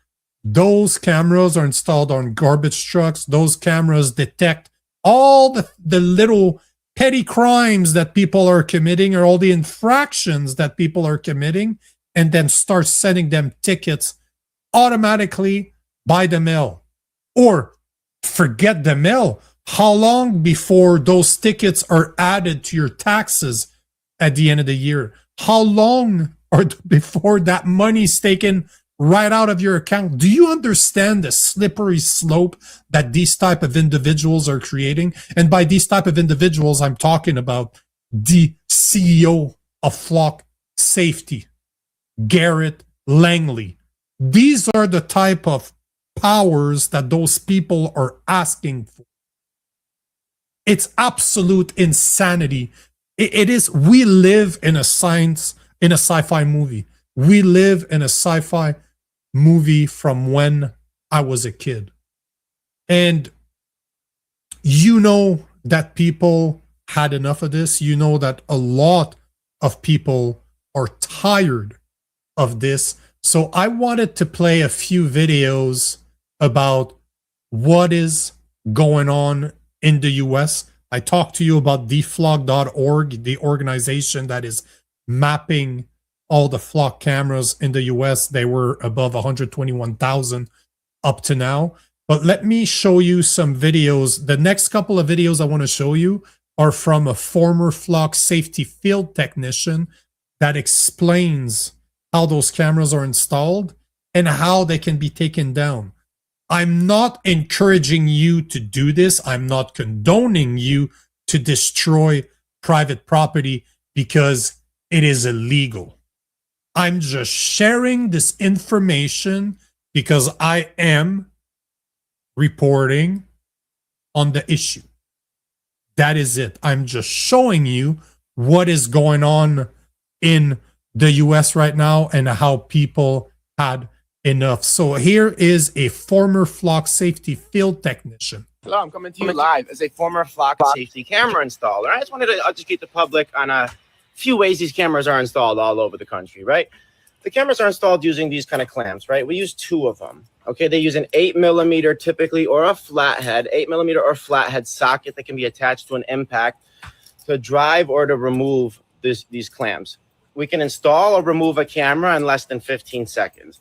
[SPEAKER 2] those cameras are installed on garbage trucks? Those cameras detect all the little petty crimes that people are committing, or all the infractions that people are committing, and then start sending them tickets automatically by the mail. Or forget the mail. How long before those tickets are added to your taxes at the end of the year? How long before that money's taken right out of your account? Do you understand the slippery slope that these type of individuals are creating? And by these type of individuals, I'm talking about the CEO of Flock Safety, Garrett, Langley. These are the type of powers that those people are asking for. It's absolute insanity. It is. We live in a sci-fi movie. We live in a sci-fi movie from when I was a kid. And you know that people had enough of this. You know that a lot of people are tired of this. So I wanted to play a few videos about what is going on in the US. I talked to you about DeFlock.org, the organization that is mapping all the flock cameras in the US. They were above 121,000 up to now. But let me show you some videos. The next couple of videos I want to show you are from a former flock safety field technician that explains how those cameras are installed and how they can be taken down. I'm not encouraging you to do this. I'm not condoning you to destroy private property because it is illegal. I'm just sharing this information because I am reporting on the issue. That is it. I'm just showing you what is going on in the US right now and how people had enough. So here is a former flock safety field technician.
[SPEAKER 1] Hello, I'm coming to you live as a former flock safety camera installer. I just wanted to educate the public on a few ways these cameras are installed all over the country, right? The cameras are installed using these kind of clamps, right? We use two of them. Okay, they use an 8mm typically or a flathead, 8mm or flathead socket that can be attached to an impact to drive or to remove these clamps. We can install or remove a camera in less than 15 seconds.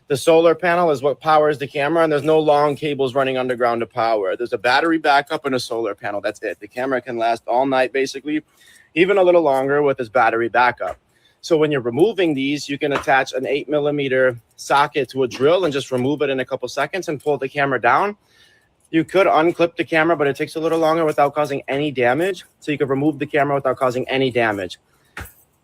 [SPEAKER 1] The solar panel is what powers the camera, and there's no long cables running underground to power. There's a battery backup and a solar panel. That's it. The camera can last all night, basically, even a little longer with this battery backup. So when you're removing these, you can attach an 8mm socket to a drill and just remove it in a couple seconds and pull the camera down. You could unclip the camera, but it takes a little longer without causing any damage. So you could remove the camera without causing any damage.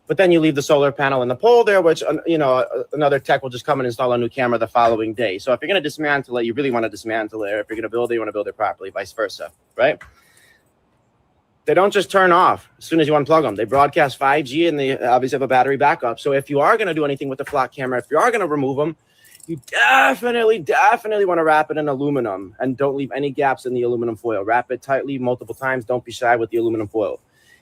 [SPEAKER 1] But then you leave the solar panel in the pole there, which, you know, another tech will just come and install a new camera the following day. So if you're going to dismantle it, you really want to dismantle it. Or if you're going to build it, you want to build it properly, vice versa, right? They don't just turn off as soon as you unplug them. They broadcast 5G and they obviously have a battery backup. So if you are going to do anything with the flock camera, if you are going to remove them, you definitely want to wrap it in aluminum and don't leave any gaps in the aluminum foil. Wrap it tightly multiple times. Don't be shy with the aluminum foil.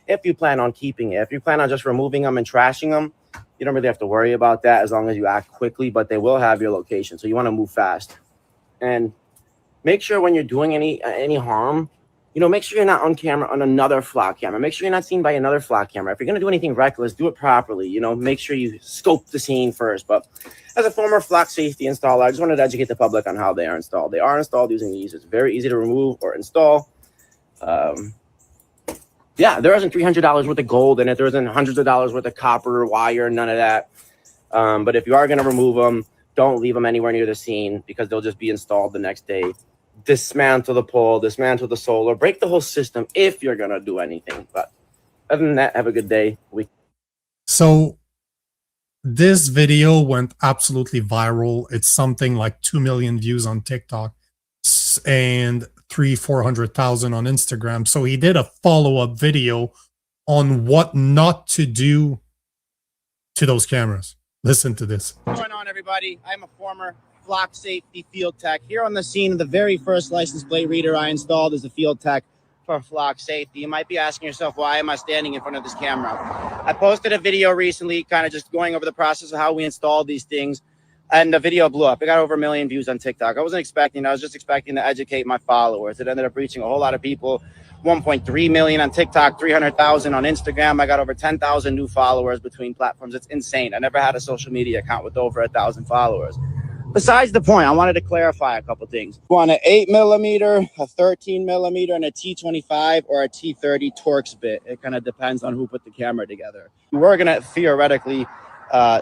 [SPEAKER 1] If you plan on keeping it, if you plan on just removing them and trashing them, you don't really have to worry about that as long as you act quickly, but they will have your location. So you want to move fast and make sure when you're doing any harm, you know, make sure you're not on camera on another flock camera. Make sure you're not seen by another flock camera. If you're going to do anything reckless, do it properly. You know, make sure you scope the scene first. But as a former flock safety installer, I just wanted to educate the public on how they are installed. They are installed using these. It's very easy to remove or install. Yeah, there isn't $300 worth of gold in it. There isn't hundreds of dollars worth of copper, wire, none of that. But if you are going to remove them, don't leave them anywhere near the scene because they'll just be installed the next day. Dismantle the pole, dismantle the solar, break the whole system if you're going to do anything. But other than that, have a good day.
[SPEAKER 2] So this video went absolutely viral. It's something like 2 million views on TikTok and 300,000-400,000 on Instagram. So he did a follow-up video on what not to do to those cameras. Listen to this.
[SPEAKER 1] What's going on, everybody? I'm a former flock safety field tech here on the scene of the very first license plate reader I installed as a field tech for flock safety. You might be asking yourself, why am I standing in front of this camera? I posted a video recently kind of just going over the process of how we installed these things, and the video blew up. It got over 1 million views on TikTok. I was just expecting to educate my followers. It ended up reaching a whole lot of people. 1.3 million on TikTok, 300,000 on Instagram. I got over 10,000 new followers between platforms. It's insane. I never had a social media account with over 1,000 followers. Besides the point, I wanted to clarify a couple things. You want an 8mm, a 13mm, and a T25 or a T30 Torx bit. It kind of depends on who put the camera together. We're going to theoretically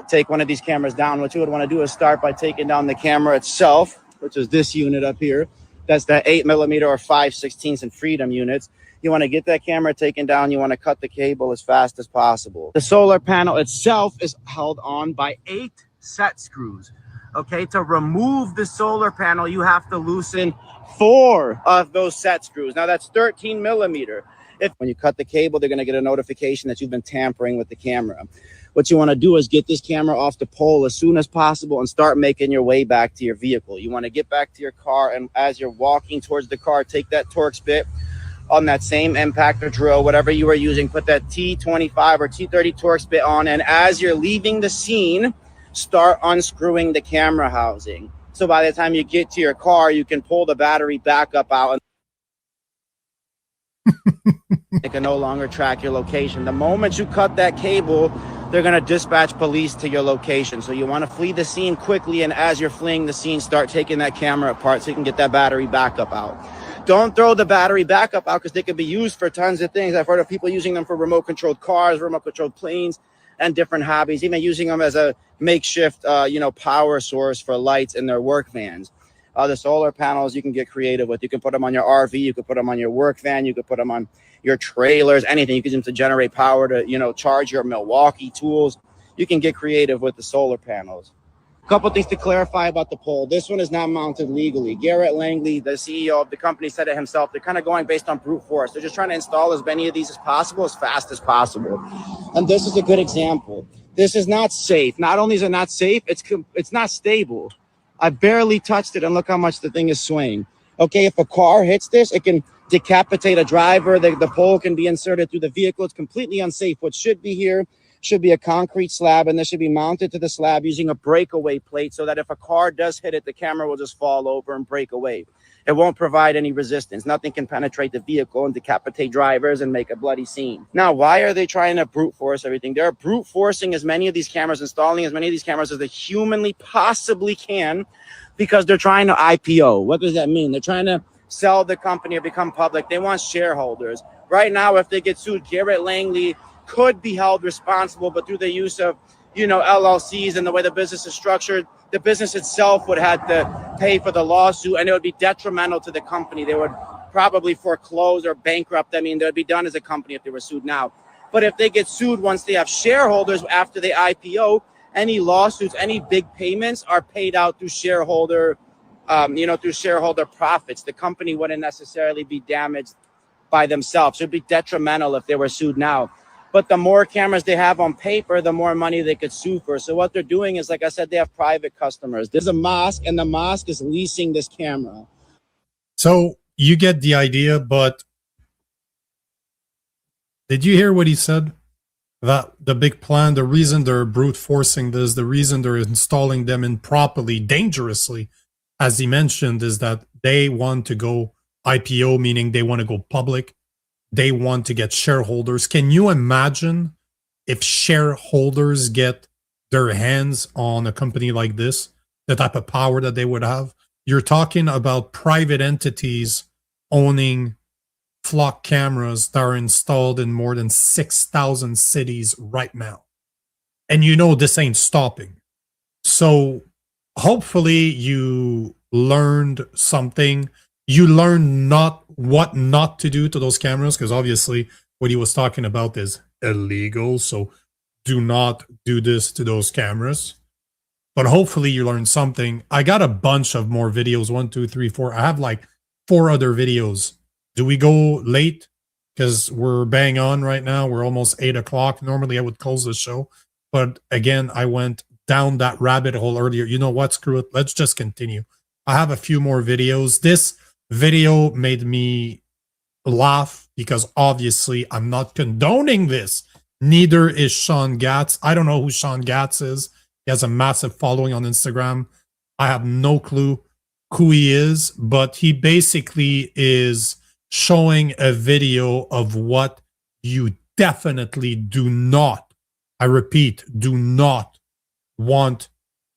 [SPEAKER 1] take one of these cameras down. What you would want to do is start by taking down the camera itself, which is this unit up here. That's the 8mm or 5/16 and Freedom units. You want to get that camera taken down. You want to cut the cable as fast as possible. The solar panel itself is held on by 8 set screws. Okay, to remove the solar panel, you have to loosen 4 of those set screws. Now that's 13mm. When you cut the cable, they're going to get a notification that you've been tampering with the camera. what you want to do is get this camera off the pole as soon as possible and start making your way back to your vehicle. You want to get back to your car, and as you're walking towards the car, take that Torx bit on that same impactor drill, whatever you were using, put that T25 or T30 Torx bit on, and as you're leaving the scene, start unscrewing the camera housing. So by the time you get to your car, you can pull the battery backup out and it can no longer track your location. The moment you cut that cable, they're going to dispatch police to your location. So you want to flee the scene quickly, and as you're fleeing the scene, start taking that camera apart so you can get that battery backup out. Don't throw the battery backup out because they could be used for tons of things. I've heard of people using them for remote controlled cars, remote controlled planes, and different hobbies, even using them as a makeshift, power source for lights in their work vans. The solar panels you can get creative with. You can put them on your RV, you could put them on your work van, you could put them on your trailers, anything. You can use them to generate power to, charge your Milwaukee tools. You can get creative with the solar panels. A couple things to clarify about the pole. This one is not mounted legally. Garrett Langley, the CEO of the company, said it himself. They're kind of going based on brute force. They're just trying to install as many of these as possible, as fast as possible. And this is a good example. This is not safe. Not only is it not safe, it's not stable. I barely touched it, and look how much the thing is swaying. Okay, if a car hits this, it can decapitate a driver. The pole can be inserted through the vehicle. It's completely unsafe. What should be here should be a concrete slab, and this should be mounted to the slab using a breakaway plate so that if a car does hit it, the camera will just fall over and break away. It won't provide any resistance. Nothing can penetrate the vehicle and decapitate drivers and make a bloody scene. Now, why are they trying to brute force everything? They're brute forcing as many of these cameras, installing as many of these cameras as they humanly possibly can, because they're trying to IPO. What does that mean? They're trying to sell the company or become public. They want shareholders. Right now, if they get sued, Garrett Langley could be held responsible, but through the use of, LLCs and the way the business is structured, the business itself would have to pay for the lawsuit, and it would be detrimental to the company. They would probably foreclose or bankrupt. I mean, they would be done as a company if they were sued now. But if they get sued once they have shareholders after they IPO, any lawsuits, any big payments are paid out through shareholder, through shareholder profits. The company wouldn't necessarily be damaged by themselves. It would be detrimental if they were sued now. But the more cameras they have on paper, the more money they could sue for. So what they're doing is, like I said, they have private customers. There's a mosque, and the mosque is leasing this camera.
[SPEAKER 2] So you get the idea, but did you hear what he said? That the big plan, the reason they're brute forcing this, the reason they're installing them improperly, dangerously, as he mentioned, is that they want to go IPO, meaning they want to go public. They want to get shareholders. Can you imagine if shareholders get their hands on a company like this, the type of power that they would have? You're talking about private entities owning flock cameras that are installed in more than 6,000 cities right now. And this ain't stopping. So hopefully you learned something. You learned what not to do to those cameras, because obviously what he was talking about is illegal. So do not do this to those cameras. But hopefully you learned something. I got a bunch of more videos, 1, 2, 3, 4. I have like 4 other videos. Do we go late? Because we're bang on right now. We're almost 8 o'clock. Normally I would close the show. But again, I went down that rabbit hole earlier. You know what? Screw it. Let's just continue. I have a few more videos. This video made me laugh because obviously I'm not condoning this. Neither is Sean Gatz. I don't know who Sean Gatz is. He has a massive following on Instagram. I have no clue who he is, but he basically is showing a video of what you definitely do not, I repeat, do not want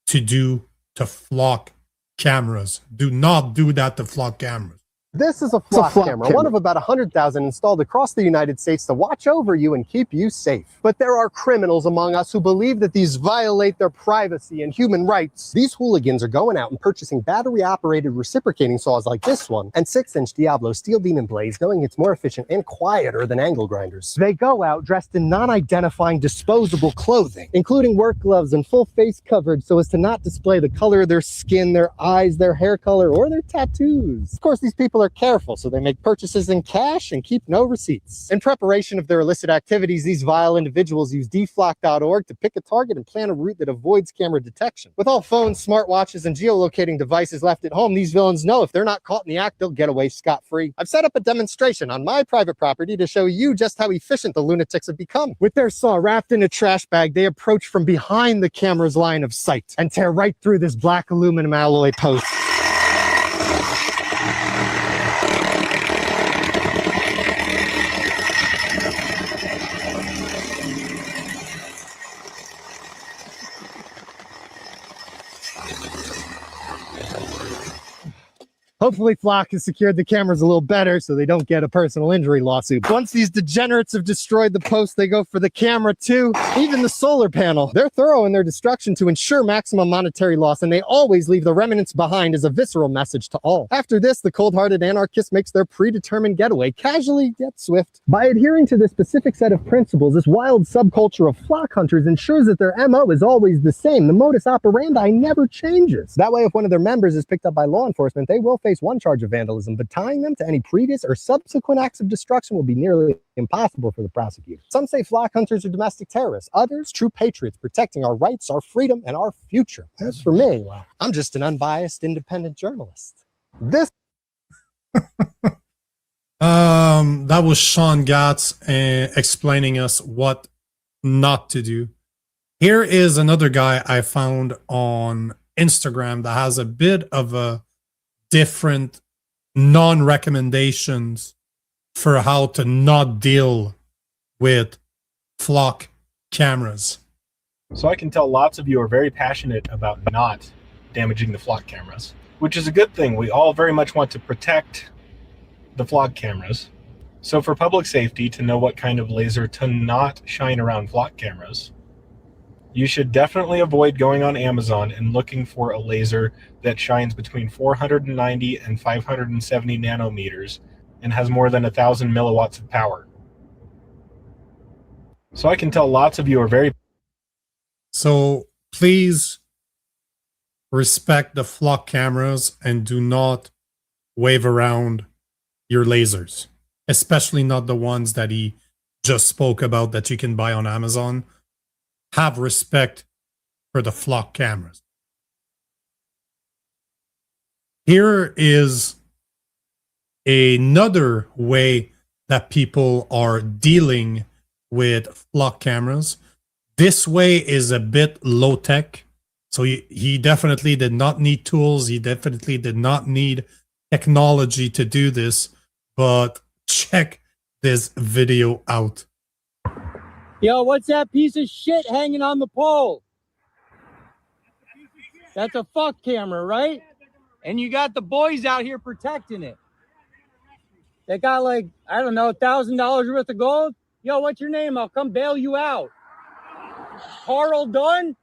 [SPEAKER 2] to do to flock cameras. Do not do that to flock cameras.
[SPEAKER 3] This is a flock camera, one of about 100,000 installed across the United States to watch over you and keep you safe. But there are criminals among us who believe that these violate their privacy and human rights. These hooligans are going out and purchasing battery-operated reciprocating saws like this one and 6-inch Diablo steel beam and blades, knowing it's more efficient and quieter than angle grinders. They go out dressed in non-identifying disposable clothing, including work gloves and full face coverage so as to not display the color of their skin, their eyes, their hair color, or their tattoos. Of course, these people are
[SPEAKER 6] are careful, so they make purchases in cash and keep no receipts. In preparation of their illicit activities, these vile individuals use DeFlock.org to pick a target and plan a route that avoids camera detection. With all phones, smartwatches, and geolocating devices left at home, these villains know if they're not caught in the act, they'll get away scot-free. I've set up a demonstration on my private property to show you just how efficient the lunatics have become. With their saw wrapped in a trash bag, they approach from behind the camera's line of sight and tear right through this black aluminum alloy post. Hopefully Flock has secured the cameras a little better so they don't get a personal injury lawsuit. Once these degenerates have destroyed the post, they go for the camera too, even the solar panel. They're thorough in their destruction to ensure maximum monetary loss, and they always leave the remnants behind as a visceral message to all. After this, the cold-hearted anarchist makes their predetermined getaway, casually yet swift. By adhering to this specific set of principles, this wild subculture of flock hunters ensures that their MO is always the same. The modus operandi never changes. That way, if one of their members is picked up by law enforcement, they will face one charge of vandalism, but tying them to any previous or subsequent acts of destruction will be nearly impossible for the prosecutor. Some say flock hunters are domestic terrorists, others true patriots protecting our rights, our freedom, and our future. As for me, well, I'm just an unbiased, independent journalist. This
[SPEAKER 2] that was Sean Gatz explaining us what not to do. Here is another guy I found on Instagram that has a bit of a different non-recommendations for how to not deal with flock cameras.
[SPEAKER 22] So I can tell lots of you are very passionate about not damaging the flock cameras, which is a good thing. We all very much want to protect the flock cameras. So for public safety, to know what kind of laser to not shine around flock cameras, you should definitely avoid going on Amazon and looking for a laser that shines between 490 and 570 nanometers and has more than 1,000 milliwatts of power. So I can tell lots of you are very...
[SPEAKER 2] So please respect the flock cameras and do not wave around your lasers, especially not the ones that he just spoke about that you can buy on Amazon. Have respect for the flock cameras. Here is another way that people are dealing with flock cameras. This way is a bit low tech. So he definitely did not need tools. He definitely did not need technology to do this. But check this video out.
[SPEAKER 23] Yo, what's that piece of shit hanging on the pole? That's a fuck camera, right? And you got the boys out here protecting it. They got like, I don't know, $1,000 worth of gold. Yo, what's your name? I'll come bail you out. Carl Dunn?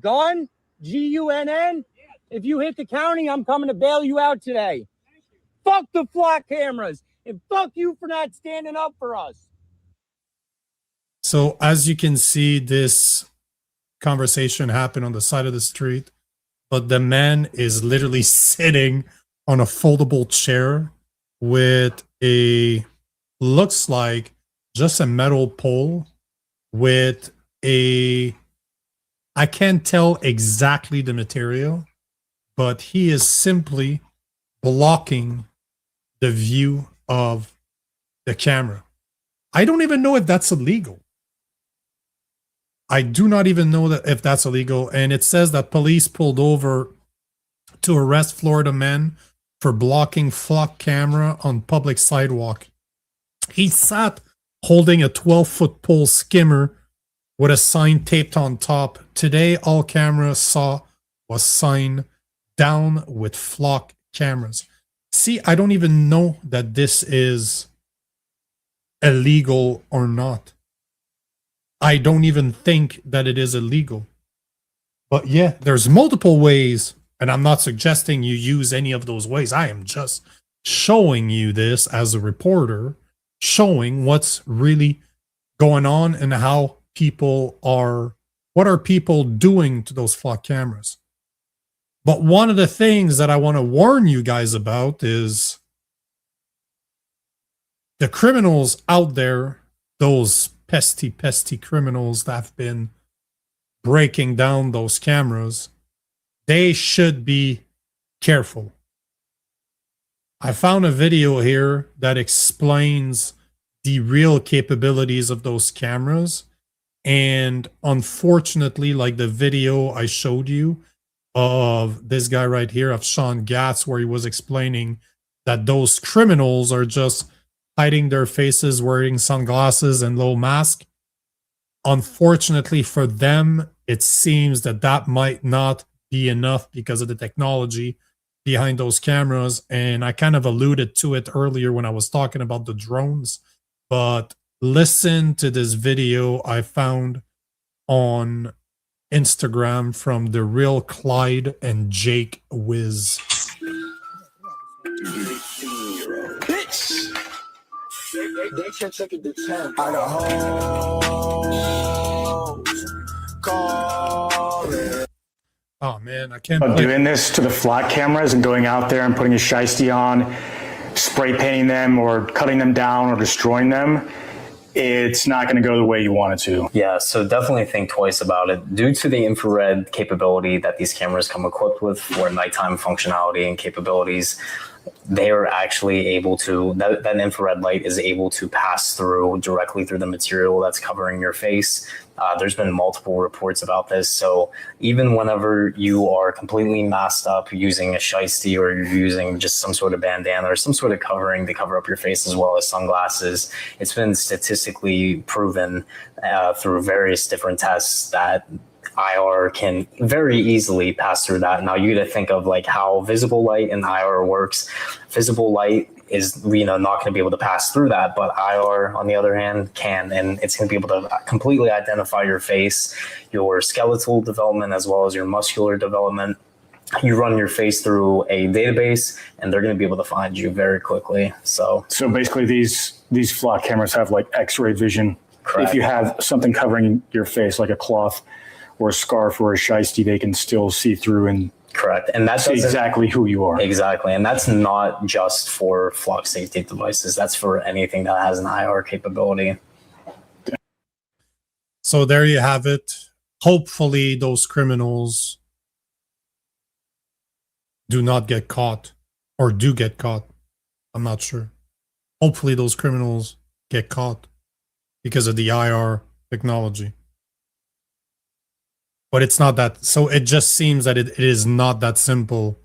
[SPEAKER 23] Gunn? Gunn? If you hit the county, I'm coming to bail you out today. Fuck the flock cameras. And fuck you for not standing up for us.
[SPEAKER 2] So as you can see, this conversation happened on the side of the street, but the man is literally sitting on a foldable chair with a, looks like just a metal pole with a, I can't tell exactly the material, but he is simply blocking the view of the camera. I don't even know if that's illegal. I do not even know that if that's illegal. And it says that police pulled over to arrest Florida man for blocking flock camera on public sidewalk. He sat holding a 12-foot pole skimmer with a sign taped on top. Today, all cameras saw was sign down with flock cameras. See, I don't even know that this is illegal or not. I don't even think that it is illegal. But yeah, there's multiple ways, and I'm not suggesting you use any of those ways. I am just showing you this as a reporter, showing what's really going on and how people are, what are people doing to those flock cameras. But one of the things that I want to warn you guys about is the criminals out there, those pesky criminals that have been breaking down those cameras, they should be careful. I found a video here that explains the real capabilities of those cameras. And unfortunately, like the video I showed you of this guy right here, of Sean Gatz, where he was explaining that those criminals are just hiding their faces, wearing sunglasses and low mask. Unfortunately for them, it seems that that might not be enough because of the technology behind those cameras. And I kind of alluded to it earlier when I was talking about the drones, but listen to this video I found on Instagram from the real Clyde and Jake Wiz.
[SPEAKER 4] Bitch. They check the chat. I got hoes. Call it.
[SPEAKER 2] Oh man, I can't.
[SPEAKER 8] Doing this to the flock cameras and going out there and putting a shiesty on, spray painting them or cutting them down or destroying them, it's not going to go the way you want it to.
[SPEAKER 9] Yeah, so definitely think twice about it. Due to the infrared capability that these cameras come equipped with for nighttime functionality and capabilities, they are actually able to, that infrared light is able to pass through directly through the material that's covering your face. There's been multiple reports about this. So even whenever you are completely masked up using a shiesty, or you're using just some sort of bandana or some sort of covering to cover up your face as well as sunglasses, it's been statistically proven through various different tests that IR can very easily pass through that. Now you got to think of like how visible light in IR works. Visible light is, not going to be able to pass through that, but IR on the other hand can, and it's going to be able to completely identify your face, your skeletal development as well as your muscular development. You run your face through a database and they're going to be able to find you very quickly. So
[SPEAKER 8] basically these flock cameras have like X-ray vision.
[SPEAKER 9] Correct.
[SPEAKER 8] If you have something covering your face like a cloth or a scarf or a shiesty, they can still see through and
[SPEAKER 9] correct, and that's
[SPEAKER 8] exactly who you are.
[SPEAKER 9] Exactly, and that's not just for flock safety devices. That's for anything that has an IR capability.
[SPEAKER 2] So there you have it. Hopefully those criminals do not get caught, or do get caught. I'm not sure. Hopefully those criminals get caught because of the IR technology. But it's not that, so it just seems that it is not that simple.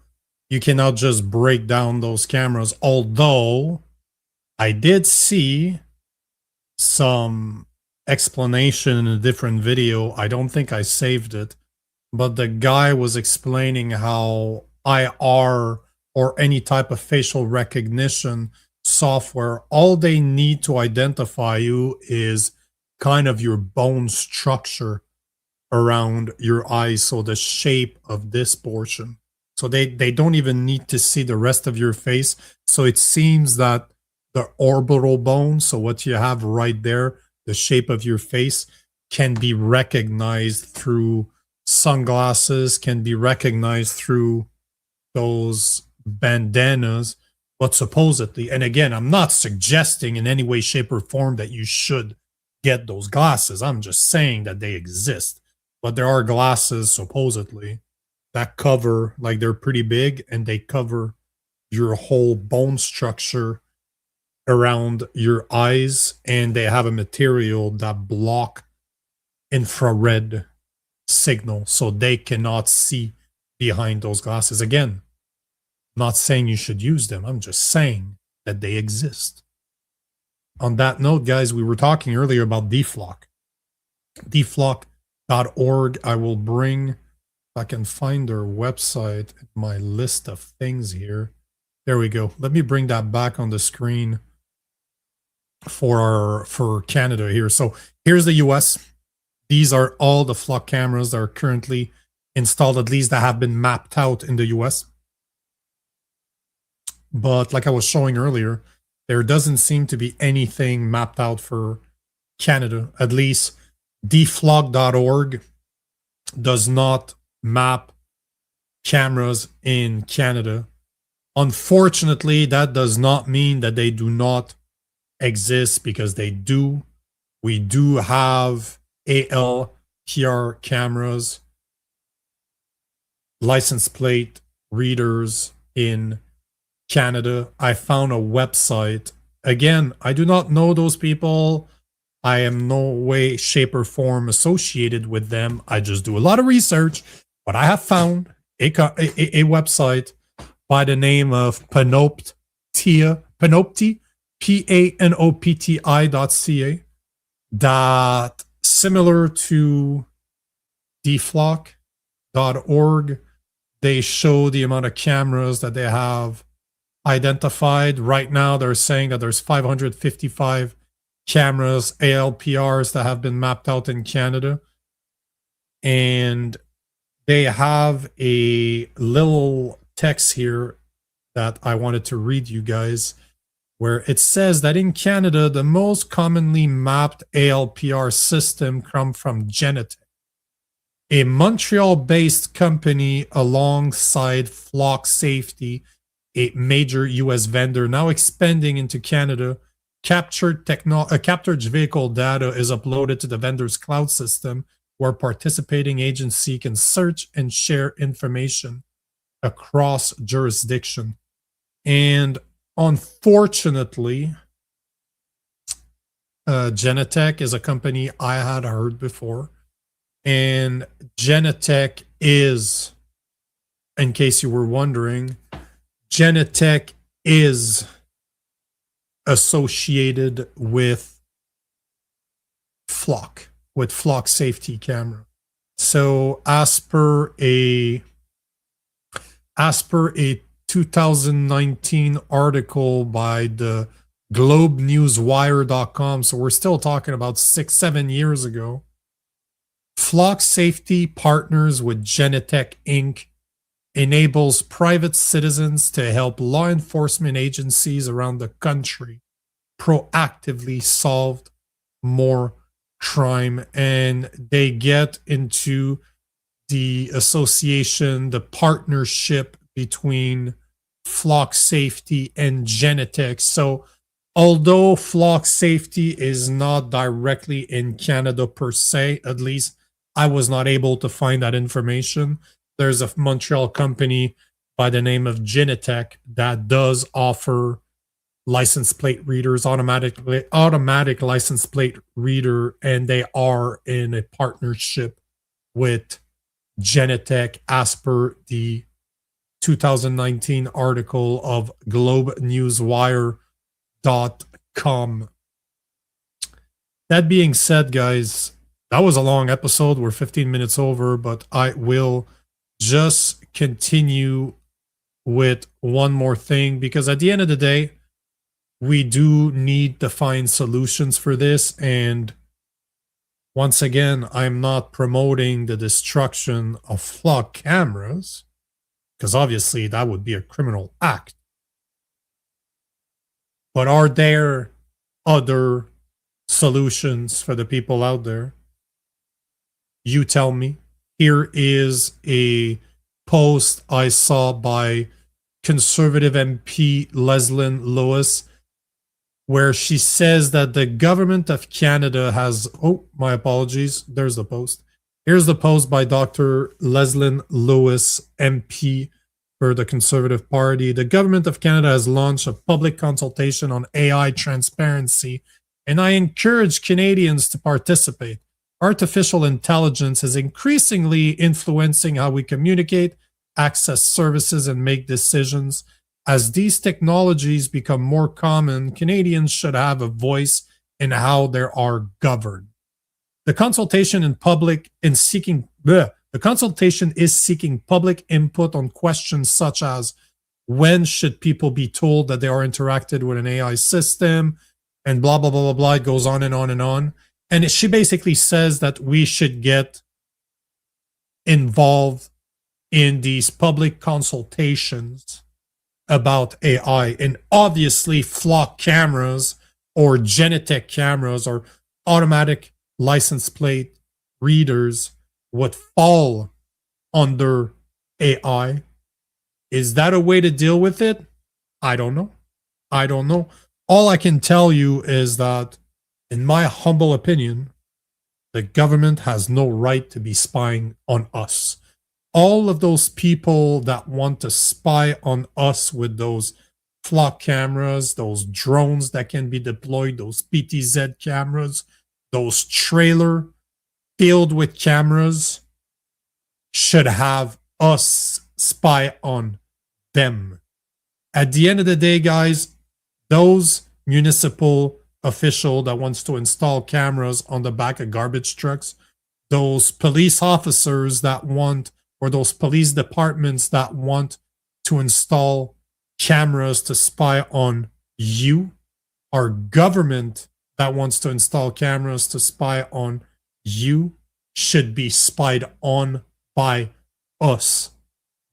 [SPEAKER 2] You cannot just break down those cameras, although I did see some explanation in a different video. I don't think I saved it, but the guy was explaining how IR or any type of facial recognition software, all they need to identify you is kind of your bone structure around your eyes, so the shape of this portion. So they don't even need to see the rest of your face. So it seems that the orbital bone, so what you have right there, the shape of your face, can be recognized through sunglasses, can be recognized through those bandanas. But supposedly, and again, I'm not suggesting in any way, shape, or form that you should get those glasses. I'm just saying that they exist. But there are glasses, supposedly, that cover, like they're pretty big, and they cover your whole bone structure around your eyes, and they have a material that block infrared signal, so they cannot see behind those glasses. Again, I'm not saying you should use them. I'm just saying that they exist. On that note, guys, we were talking earlier about DeFlock. DeFlock.org. I will bring, if I can find their website, my list of things here. There we go. Let me bring that back on the screen for Canada here. So here's the US. These are all the flock cameras that are currently installed, at least that have been mapped out in the US. But like I was showing earlier, there doesn't seem to be anything mapped out for Canada. At least DeFlock.org does not map cameras in Canada. Unfortunately, that does not mean that they do not exists because we do have ALPR cameras, license plate readers in Canada. I found a website. Again, I do not know those people. I am no way, shape, or form associated with them. I just do a lot of research. But I have found a website by the name of Panopti.ca, Panopti.ca, that similar to DeFlock.org, they show the amount of cameras that they have identified. Right now, they're saying that there's 555 cameras, ALPRs, that have been mapped out in Canada. And they have a little text here that I wanted to read you guys, where it says that in Canada, the most commonly mapped ALPR system come from Genetec, a Montreal-based company alongside Flock Safety, a major US vendor now expanding into Canada. Captured vehicle data is uploaded to the vendor's cloud system, where participating agency can search and share information across jurisdiction. And unfortunately, Genetec is a company I had heard before. And Genetec is, in case you were wondering, Genetec is associated with Flock, with Flock Safety Camera. So as per a 2019 article by the globnewswire.com, so we're still talking about 6-7 years ago, Flock Safety partners with Genetec Inc., enables private citizens to help law enforcement agencies around the country proactively solve more crime. And they get into the association, the partnership between Flock Safety and Genetec. So although Flock Safety is not directly in Canada per se, at least I was not able to find that information, there's a Montreal company by the name of Genetec that does offer license plate readers, automatic license plate reader, and they are in a partnership with Genetec as per the 2019 article of globnewswire.com. That being said, guys, that was a long episode. We're 15 minutes over, but I will just continue with one more thing, because at the end of the day, we do need to find solutions for this. And once again, I'm not promoting the destruction of Flock cameras, because obviously that would be a criminal act. But are there other solutions for the people out there? You tell me. Here is a post I saw by Conservative MP Leslyn Lewis, where she says that the government of Canada has... Oh, my apologies. There's the post. Here's the post by Dr. Leslyn Lewis, MP for the Conservative Party. The government of Canada has launched a public consultation on AI transparency, and I encourage Canadians to participate. Artificial intelligence is increasingly influencing how we communicate, access services, and make decisions. As these technologies become more common, Canadians should have a voice in how they are governed. The consultation is seeking public input on questions such as when should people be told that they are interacted with an AI system, and blah, blah, blah, blah, blah. It goes on and on and on. And she basically says that we should get involved in these public consultations about AI. And obviously, Flock cameras or Genetec cameras or automatic license plate readers would fall under AI. Is that a way to deal with it? I don't know. All I can tell you is that, in my humble opinion, the government has no right to be spying on us. All of those people that want to spy on us with those flock cameras, those drones that can be deployed, those PTZ cameras, those trailer filled with cameras, should have us spy on them. At the end of the day, guys, those municipal official that wants to install cameras on the back of garbage trucks, those police officers that want, or those police departments that want to install cameras to spy on you, our government that wants to install cameras to spy on you, should be spied on by us.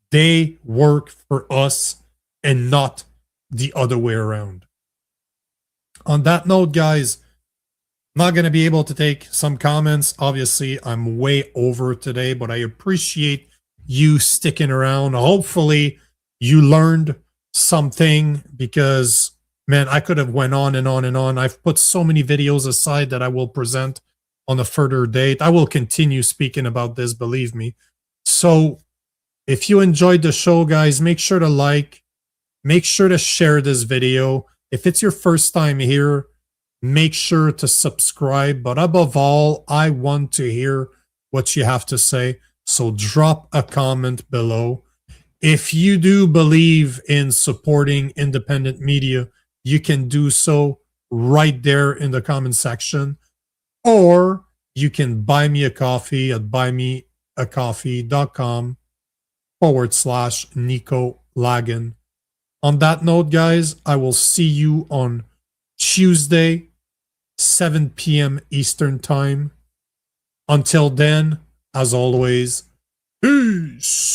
[SPEAKER 2] They work for us and not the other way around. On that note, guys, I'm not going to be able to take some comments. Obviously, I'm way over today, but I appreciate you sticking around. Hopefully, you learned something, because, man, I could have went on and on and on. I've put so many videos aside that I will present on a further date. I will continue speaking about this, believe me. So, if you enjoyed the show, guys, make sure to like, make sure to share this video. If it's your first time here, make sure to subscribe. But above all, I want to hear what you have to say. So drop a comment below. If you do believe in supporting independent media, you can do so right there in the comment section. Or you can buy me a coffee at buymeacoffee.com/Nico Lagan. On that note, guys, I will see you on Tuesday, 7 p.m. Eastern Time. Until then, as always, peace.